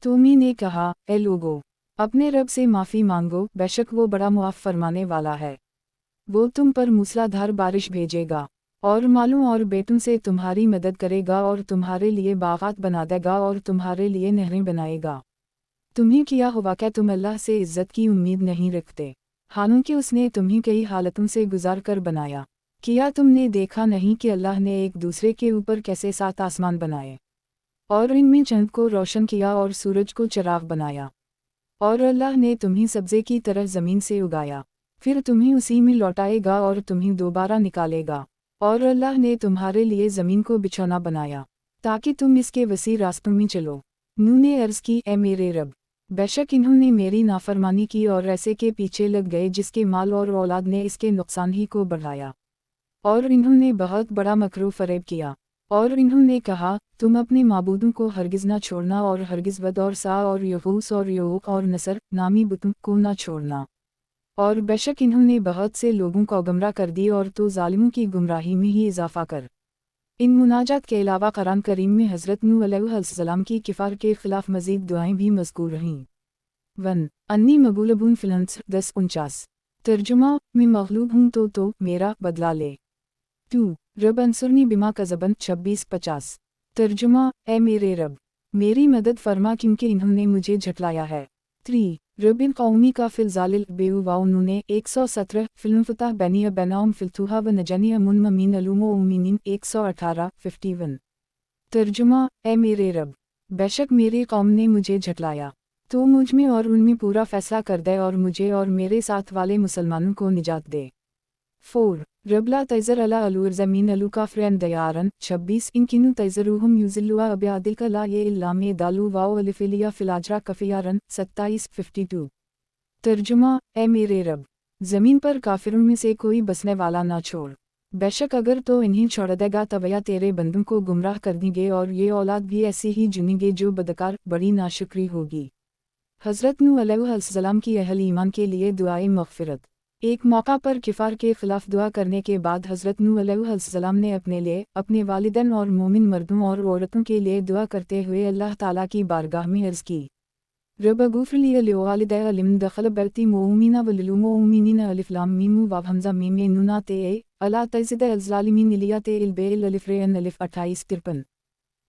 तो मैंने कहा, ए लोगो, अपने रब से माफ़ी मांगो, बेशक वो बड़ा मुआफ़ फरमाने वाला है। वो तुम पर मूसलाधार बारिश भेजेगा और मालों और बेटों से तुम्हारी मदद करेगा और तुम्हारे लिए बागात बना देगा और तुम्हारे लिए नहरें बनाएगा। तुम्हें किया हुआ क्या तुम अल्लाह से इज़्ज़त की उम्मीद नहीं रखते, हालांकि उसने तुम्हें कई हालतों से गुजार कर बनाया। किया तुमने देखा नहीं कि अल्लाह ने एक दूसरे के ऊपर कैसे 7 आसमान बनाए और इनमें चंद को रोशन किया और सूरज को चिराग बनाया, और अल्लाह ने तुम्हें सब्ज़े की तरह ज़मीन से उगाया, फिर तुम्हें उसी में लौटाएगा और तुम्हें दोबारा निकालेगा, और अल्लाह ने तुम्हारे लिए ज़मीन को बिछौना बनाया ताकि तुम इसके वसी रास्तों में चलो। नूह ने अर्ज़ की, ए मेरे रब, बेशक इन्होंने मेरी नाफरमानी की और ऐसे के पीछे लग गए जिसके माल और औलाद ने इसके नुकसान ही को बढ़ाया, और इन्होंने बहुत बड़ा मकरू फ़रेब किया, और इन्होंने कहा, तुम अपने माबूदों को हरगिज़ ना छोड़ना और हरगिज़ वद और सा और यगूस और यऊक और नसर नामी बुतों को ना छोड़ना, और बेशक इन्होंने बहुत से लोगों को गुमराह कर दी और तो जालिमों की गुमराही में ही इजाफ़ा कर। इन मुनाजात के अलावा कुरान करीम में हज़रत नूह अलैहिस्सलाम की किफ़ार के ख़िलाफ़ मज़ीद दुआएं भी मज़कूर रहीं। 1 अन्नी मगलूबुन फ़िल अंसर 10-49। तर्जुमा, मैं मग़लूब हूँ तो मेरा बदला ले। 2 रब अंसुरनी बिमा कज़बन 26-50। तर्जुमा, ए मेरे रब, मेरी मदद फरमा क्योंकि इन्होंने मुझे झटलाया है। 3 रबिन कौमी का फ़िलज़ालिल बेउवाउ नूने 117 फ़िल्म फ़तह बैनिया बैनाउम फ़िल्तुहा व नजनिया मुनममीन अलूमो उमीनिन 118-51। तर्जुमा, ए मेरे रब, बेशक मेरे कौम ने मुझे झटलाया, तो मुझ में और उनमें पूरा फ़ैसला कर दे और मुझे और मेरे साथ वाले मुसलमानों को निजात दे। 4 रबला तैज़र अला अलूर ज़मीन अलू काफ़रन दयारन 26 इनकिनु तैज़रूहुम युज़िल्लुआ अब्यादिल का ला ये इल्ला में दालू वाओ अलिफ़िलिया फ़िलाजरा कफ़ियारन 27-52। तर्जुमा, ए मेरे रब, ज़मीन पर काफिरों में से कोई बसने वाला ना छोड़, बेशक अगर तो इन्हें छोड़ देगा तब तेरे बंदों को गुमराह कर देंगे और ये औलाद भी ऐसी ही चुनेंगे जो बदकार बड़ी नाशुक्री होगी। हज़रत नूह अलैहिस्सलाम की अहल ईमान के लिए दुआए मग़फ़िरत। एक मौका पर किफ़ार के ख़िलाफ़ दुआ करने के बाद हज़रत नूह अलैहिस्सलाम ने अपने लिए, अपने वालिदैन और मोमिन मर्दों और औरतों के लिए दुआ करते हुए अल्लाह ताला की बारगाह में अर्ज़ की, रब अग़फ़िर ली लिवालिदैया लिमन दख़ल बैती मुअमिना व लिलमुअमिनीन अलिफ़ लाम मीम वाव हमज़ा मीम नून ते अला तज़िद अज़लालिमीन इलिया ते इल बेल अलिफ़ रे एन अलिफ़ 28-53।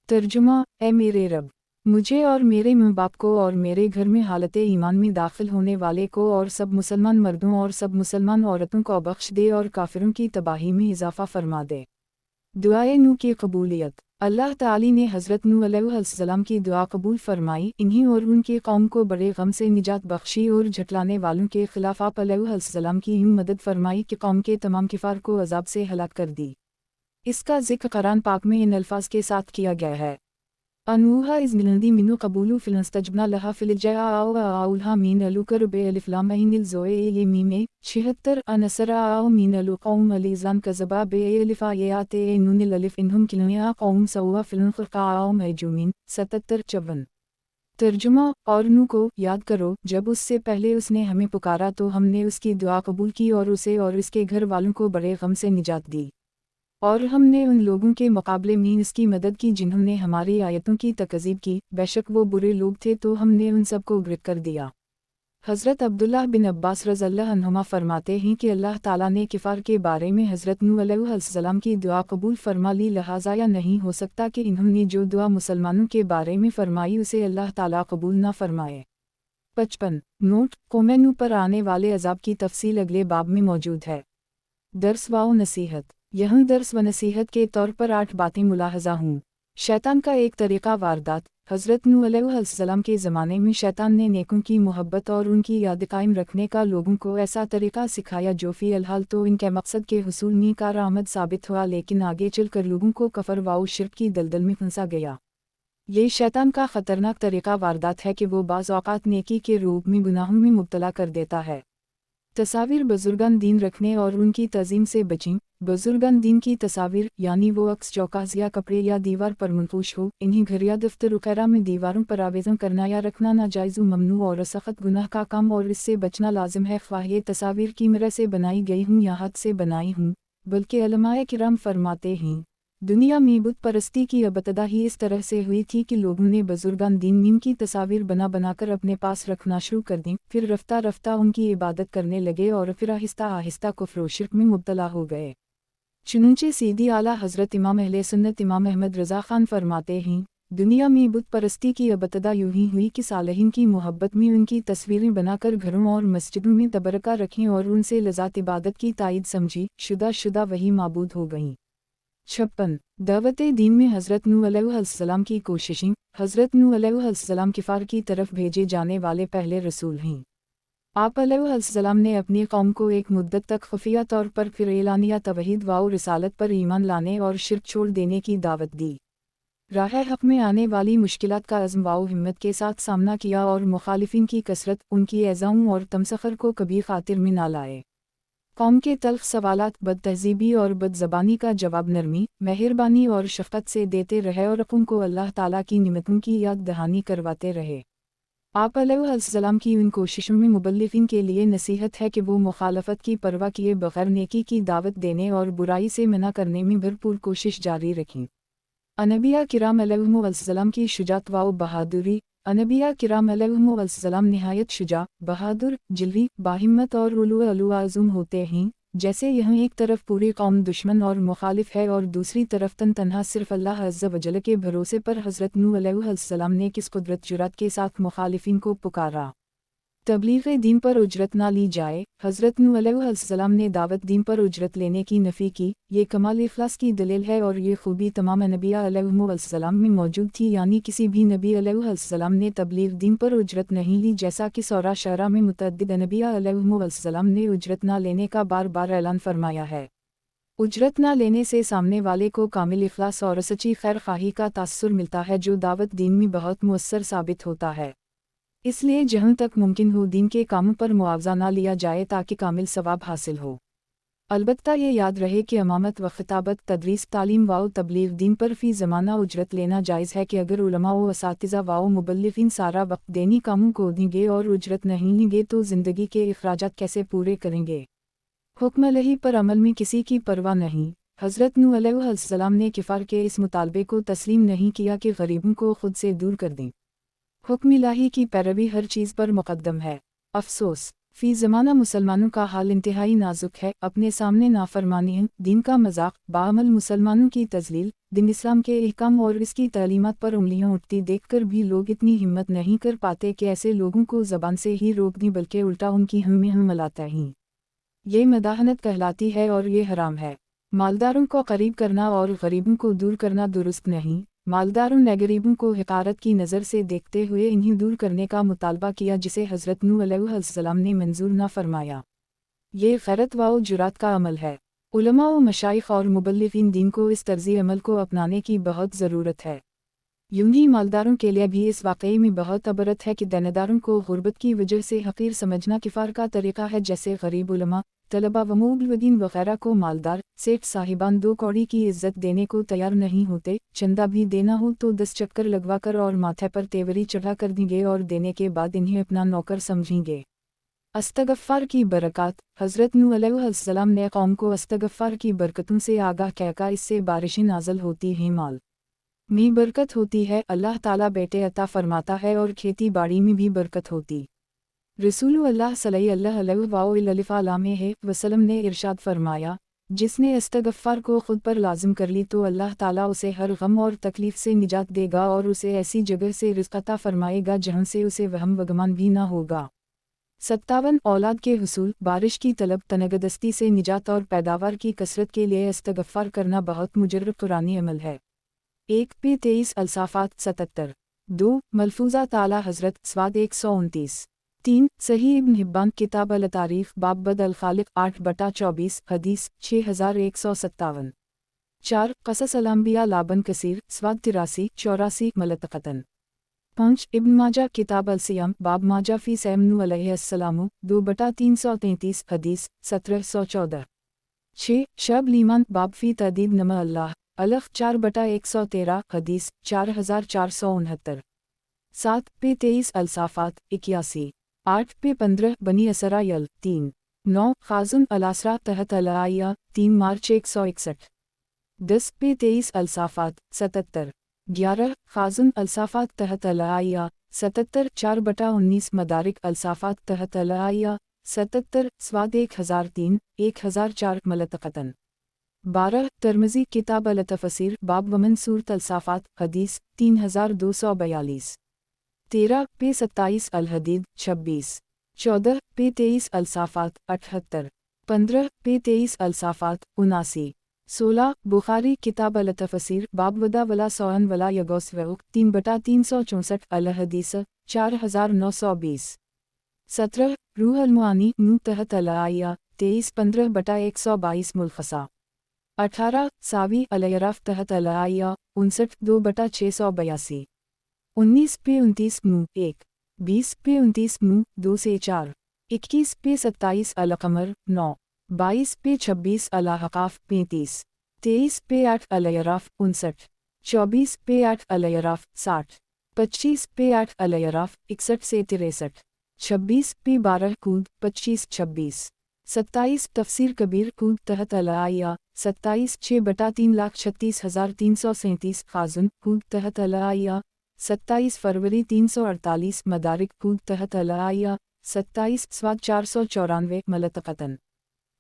तर्जुमा, ए मेरे रब, मुझे और मेरे माँ बाप को और मेरे घर में हालत ईमान में दाखिल होने वाले को और सब मुसलमान मर्दों और सब मुसलमान औरतों को बख्श दे और काफिरों की तबाही में इजाफ़ा फरमा दे। दुआए नूह की कबूलियत। अल्लाह ताली ने हज़रत नूह अलैहिस्सलाम की दुआ कबूल फरमाई, इन्हीं और उनकी कौम को बड़े गम से निजात बख्शी और झटलाने वालों के ख़िलाफ़ आप अलैहिस्सलाम की यूँ मदद फरमाई कि कौम के तमाम किफ़ार को अज़ाब से हलाक कर दी। इसका ज़िक्र कुरान पाक में इन अल्फाज के साथ किया गया है, अनूहा इज़ मिलंदी मिनु कबूलू फ़िलस्तजबना लहा फ़िलजया आओ आउलहा मीन अलू कर बे अलिफ़लाम अहिनिल ज़ोए ये मीमे 76 अनसरा आओ मीन अलू कौम अलीज़ान कज़बा बे अलिफ़ा ये आते नूनिल अलिफ़ इन्हुम किलनिया कौम सौवा फ़िलंखा आओ मजूमिन 77-54। तर्जुमा, और नूह को याद करो जब उससे पहले उसने हमें पुकारा तो हमने उसकी दुआ कबूल की और उसे और इसके घर वालों को बड़े गम से निजात दी, और हमने उन लोगों के मुकाबले में इसकी मदद की जिन्होंने हमारी आयतों की तकज़ीब की, बेशक वो बुरे लोग थे तो हमने उन सब को गिरफ़्त कर दिया। हज़रत अब्दुल्लाह बिन अब्बास रज़ियल्लाहु अन्हुमा फरमाते हैं कि अल्लाह ताला ने किफ़ार के बारे में हज़रत नूह अलैहिस्सलाम की दुआ कबूल फरमा ली, लिहाजा या नहीं हो सकता कि इन्होंने जो दुआ मुसलमानों के बारे में फरमाई उसे अल्लाह ताला कबूल ना फरमाए। 55 नोट, कौम नूह पर आने वाले अज़ाब की तफसील अगले बाब में मौजूद है। दर्स व नसीहत। यहाँ दर्स व नसीहत के तौर पर 8 बातें मुलाहज़ा हूँ। शैतान का एक तरीक़ा वारदात, हज़रत नूह अलैहिस्सलाम के ज़माने में शैतान ने नेकों की मोहब्बत और उनकी याद कायम रखने का लोगों को ऐसा तरीक़ा सिखाया जो फ़ी अलहाल तो इनके मकसद के हुसूल में कारआमद साबित हुआ, लेकिन आगे चलकर लोगों को कफ़र व शिर्क की दलदल में फंसा गया। ये शैतान का ख़तरनाक तरीक़ा वारदात है कि वो बाज़ औक़ात नेकी के रूप में गुनाहों में मुब्तला कर देता है। तस्वीर बुज़ुर्गान दीन रखने और उनकी तज़ीम से बचें। बुज़ुर्गान दीन की तस्वीर यानी वो अक्स चौकाज़ या कपड़े या दीवार पर मनफूश हो, इन्हें घर या दफ्तर वगैरह में दीवारों पर आवेज़न करना या रखना नाजायज़ ममनू और सख़त गुनाह का काम और इससे बचना लाजिम है, ख्वाह ये तस्वीर कीमत से बनाई गई हूँ या हाथ से बनाई हूँ। बल्कि उलमाए किराम फरमाते हैं, दुनिया में बुत परस्ती की इब्तिदा ही इस तरह से हुई थी कि लोगों ने बुज़ुर्गान दीन मीम की तस्वीर बना कर अपने पास रखना शुरू कर दी, फिर रफ्ता रफ्ता उनकी इबादत करने लगे और फिर आहिस्ता आहिस्ता कुफ्र व शिर्क में मुब्तला हो गए। चुनूंचे सीधी आला हज़रत इमाम अहले सुन्नत इमाम अहमद रज़ा ख़ान फरमाते हैं, दुनिया में बुत परस्ती की इब्तिदा यूं ही हुई कि सालिहीन की मोहब्बत में उनकी तस्वीरें बनाकर घरों और मस्जिदों में तबरका रखें और उनसे लज़ात इबादत की तायद समझी शुदा वही माबूद हो गईं। 56 दावते दीन में हज़रत नूह अलैहिस्सलाम की कोशिशें। हज़रत नूह अलैहिस्सलाम किफ़ार की तरफ भेजे जाने वाले पहले रसूल हैं। आप अलैहिस्सलाम ने अपनी कौम को एक मुद्दत तक खुफिया तौर पर फिर एलानिया तवहीद व रिसालत पर ईमान लाने और शिर्क छोड़ देने की दावत दी। राह हक़ में आने वाली मुश्किलात का अज़्म व हिम्मत के साथ सामना किया और मुखालिफिन की कसरत उनकी एज़ाओं और तमसखर को कभी खातिर में न लाए। कौम के तल्ख़ सवालात बदतहज़ीबी और बदज़बानी का जवाब नरमी, मेहरबानी और शफ़क़त से देते रहे और कौम को अल्लाह ताला की निमतों की याद दहानी करवाते रहे। आप अलैहिस्सलाम की उन कोशिशों में मुबल्लिग़ीन के लिए नसीहत है कि वो मुखालफत की परवाह किए बग़ैर नेकी की दावत देने और बुराई से मना करने में भरपूर कोशिश जारी रखें। अनबिया किराम अलैहिस्सलाम की शुजाअत व बहादुरी। अनबिया किराम अलैहिस्सलाम निहायत शुजा, बहादुर, जिलवी, बाहिम्मत और उलू आज़म होते हैं। जैसे यहाँ एक तरफ पूरी कौम दुश्मन और मुखालिफ है और दूसरी तरफ तन्हा सिर्फ अल्लाह अज़्ज़ व जल के भरोसे पर हज़रत नूह अलैहिस्सलाम ने किस कुदरत जुरात के साथ मुखालिफिन को पुकारा। तबलीग़ दीन पर उजरत ना ली जाए। हज़रत नूह अलैहिस्सलाम ने दावत दीन पर उजरत लेने की नफ़ी की। ये कमाल इख़लास की दलील है और ये खूबी तमाम नबिया अलैहिस्सलाम में मौजूद थी, यानी किसी भी नबी अलैहिस्सलाम ने तबलीग़ दीन पर उजरत नहीं ली, जैसा कि सूरा शरा में मुतअद्दिद नबिया अलैहिस्सलाम ने उजरत ना लेने का बार बार ऐलान फरमाया है। उजरत ना लेने से सामने वाले को कामिल इख़लास और सच्ची खैर ख़ाही का तासुर मिलता है, जो दावत दीन में बहुत मुअस्सर साबित होता है। इसलिए जहाँ तक मुमकिन हो दीन के कामों पर मुआवजा ना लिया जाए ताकि कामिल सवाब हासिल हो। अलबत्ता ये याद रहे कि इमामत व खिताबत, तदरीस, तालीम व तबलीग दीन पर फ़ी ज़माना उजरत लेना जायज़ है कि अगर उलमा व असातिज़ा व मुबल्लिग़ीन सारा वक्त दीनी कामों को देंगे और उजरत नहीं लेंगे तो ज़िंदगी के अखराजात कैसे पूरे करेंगे। हुक्म अलही पर अमल में किसी की परवाह नहीं। हज़रत नूह अलैहिस्सलाम ने किफ़ार के इस मुतालबे को तस्लीम नहीं किया कि गरीबों को खुद से दूर कर दें। हुक्म इलाही की पैरवी हर चीज़ पर मुक़द्दम है। अफसोस, फ़ी ज़माना मुसलमानों का हाल इंतहाई नाजुक है। अपने सामने नाफरमानी, दीन का मजाक, बाअमल मुसलमानों की तज़लील, दिन इस्लाम के अहकाम और इसकी तालीमात पर उंगलियां उठती देखकर भी लोग इतनी हिम्मत नहीं कर पाते कि ऐसे लोगों को ज़बान से ही रोक दें, बल्कि उल्टा उनकी हम में हम मिलाते हैं। ये मदाहनत कहलाती है और ये हराम है। मालदारों को करीब करना और गरीबों को दूर करना दुरुस्त नहीं। मालदारों ने गरीबों को हिकारत की नज़र से देखते हुए इन्हें दूर करने का मुतालबा किया, जिसे हज़रत नूह अलैहिस्सलाम ने मंजूर न फरमाया। ये गैरत व जुरात का अमल है। उलमा व मशाइख और मुबल्लिग़ीन दीन को इस तर्ज़ी अमल को अपनाने की बहुत ज़रूरत है। यूं ही मालदारों के लिए भी इस वाक़ये में बहुत अबरत है कि देनेदारों को गुर्बत की वजह से हक़ीर समझना किफ़ार का तरीक़ा है। जैसे गरीब उलमा, तलबा व मुबल्लिग़ीन वग़ैरह को मालदार, सेठ साहिबान 2 कौड़ी की इज़्ज़त देने को तैयार नहीं होते। चंदा भी देना हो तो 10 चक्कर लगवाकर और माथे पर तेवरी चढ़ा कर देंगे और देने के बाद इन्हें अपना नौकर समझेंगे। अस्तग़फ़ार की बरक़ात। हज़रत नूह अलैहिस्सलाम ने कौम को अस्तग़फ़ार की बरकतों से आगाह कहकर इससे बारिशें नाज़िल होती हैं, माल में बरकत होती है, अल्लाह ताला बेटे अता फरमाता है और खेती बाड़ी में भी बरकत होती। रसूलुल्लाह सल्लल्लाहु अलैहि वसल्लम ने इरशाद फरमाया, जिसने इस्तग़फ़ार को खुद पर लाज़िम कर ली तो अल्लाह ताला उसे हर गम और तकलीफ़ से निजात देगा और उसे ऐसी जगह से रिज़्क़ अता फरमाएगा जहाँ से उसे वहम व गुमान भी ना होगा। 57 औलाद के हुसूल, बारिश की तलब, तनगदस्ती से निजात और पैदावार की कसरत के लिए इस्तग़फ़ार करना बहुत मुजर्रब कुरानी अमल है। 1 पे 23 अलसाफ़ात 77। 2. मलफूज़ा ताला हज़रत स्वाद 129। 3. सही इब्न हिब्बान किताब अल-तारीफ़ बाब बद अल-खालिक 8/24 हदीस 6157। 4. क़सस अल-अंबिया लाबन कसीर स्वाद 83-84 मलतक़तन। 5. इब्न माजा किताब अल-सियाम बाब माजा फ़ी सैमनु अलैहिस्सलामु 2/333 हदीस 1714। 6. शब लीमान बाब फ़ी तदीब नमा अल्लाह अलफ़ 4/113 हदीस 4469। 7. पे 23 अलसाफ़ात 81। 8. पे 15 बनी असरा यल 3। 9. खाजुन अलासरा तहत अलाइया 3 मार्च 161। 10. पे 23 अलसाफ़ात 77। 11. खाजुन अलसाफ़ात तहत अलाइया 77 4/19 मदारिक अलसाफ़ात तहत अलाइया 77 स्वाद 1003 1004 मलतक़तन। 12. तिर्मिज़ी किताब अल-तफ़सीर बाब वमन सूरत अलसाफ़ात हदीस 3242। 13. पे 27 अल-हदीद 26। 14. पे 23 अलसाफ़ात 78। 15. पे 23 अलसाफ़ात 79। 16. बुखारी किताब अल-तफ़सीर बाब वदा वला सौअन वला यगौस वउक 3/364 अल-हदीस 4920। 17. रूह अल-मुआनी नू तहत अल-आइया 23 15/122 मुलखसा। 18. सावी अल-यराफ़ तहत अल-आइया 59 2/682। 19. पे 29 मू 1। 20. पे 29 मू 2 से 4। 21. पे 27 अल-क़मर 9। 22. पे 26 अल-अहक़ाफ़ 35। 23. पे 8 अल-यराफ़ 59। 24. पे 8 अल-यराफ़ 60। 25. पे 8 अल-यराफ़ 61 से 63। 26. पे 12 कूद 25 26। 27. तफ़सीर कबीर कूद तहत अल-आइया 27 6/336,337 खाजुन कूद तहत अल-आइया 27 फरवरी 348 मदारिक कूद तहत अल-आइया 27 स्वाद 494 मलतक़तन।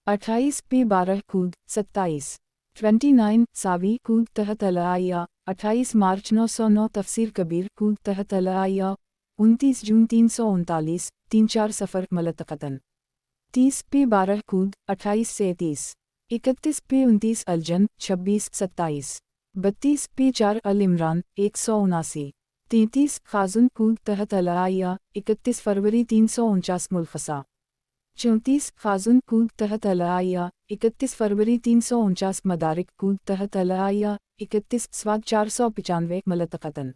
28. पे 12 कूद 27। 29. सावी कूद तहत अल-आइया 28 मार्च 909 तफ़सीर कबीर कूद तहत अल-आइया 29 जून 339 3-4 सफ़र मलतक़तन। 30. पे 12 कूद 28 से 30। 31. पे 29 अलजन 26 27। 32. पे 4 अल-इमरान 179। 33. खाजुन कूद तहत अल-आइया 31 फरवरी 349 मुलखसा। 34. खाजुन कूद तहत अल-आइया 31 फरवरी 349 मदारिक कूद तहत अल-आइया 31 स्वाद 495 मलतक़तन।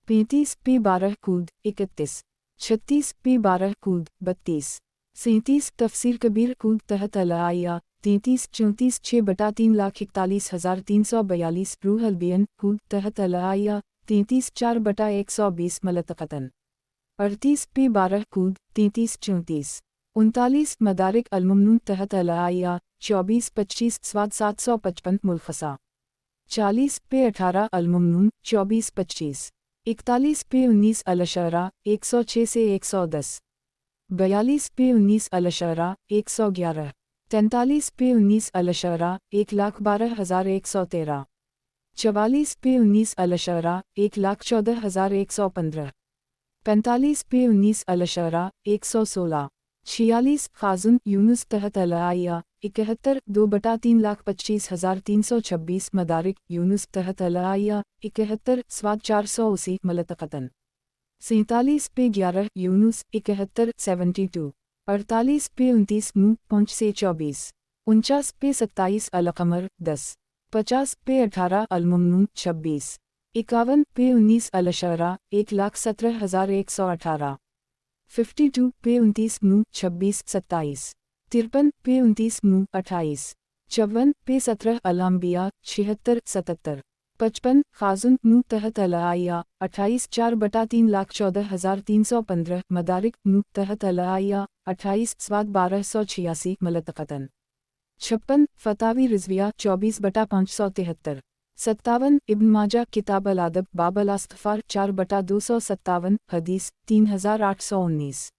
35. पे 12 कूद 31। 36. पे 12 कूद 32। 37. तफ़सीर कबीर कूद तहत अल-आइया 33 34 6/341,342 रूह अल-बियन कूद तहत अल-आइया 33 4/120 मलतक़तन। 38. पे 12 कूद 33 34। 39. मदारिक अल-ममनून तहत अल-आइया 24 25 स्वाद 755 मुलखसा। 40. पे 18 अल-ममनून 24 25। 41. पे 19 अल-अशअरा 106 से 110। 42. पे 19 अल-अशअरा 111। 43. पे 19 अल-अशअरा 1,12,113। 44. पे 19 अल-अशअरा 1,14,115। 45. पे 19 अल-अशअरा 116। 46. खाजुन यूनुस तहत अल-आइया 71 2/325,326 मदारिक यूनुस तहत अल-आइया 71 स्वाद 480 मलतक़तन। 47. पे 11 यूनुस 71 72। 48. पे 29 मू 5 से 24। 49. पे 27 अल-क़मर 10। 50. पे 18 अल-ममनून 26। 51. पे 19 अल-अशअरा 1,17,118। 52. पे 29 मू 26 27। 53. पे 29 मू 28। 54. पे 17 अल-अंबिया 76 77। 55. खाजुन नू तहत अल-आइया 28 4/314,315 मदारिक नू तहत अल-आइया 28 स्वाद 1286 मलतक़तन। 56. फतावी रिज़विया 24/573। 57. इब्न माजा किताब अल-अदब बाब अल-इस्तिग़फ़ार 4/257 हदीस 3819।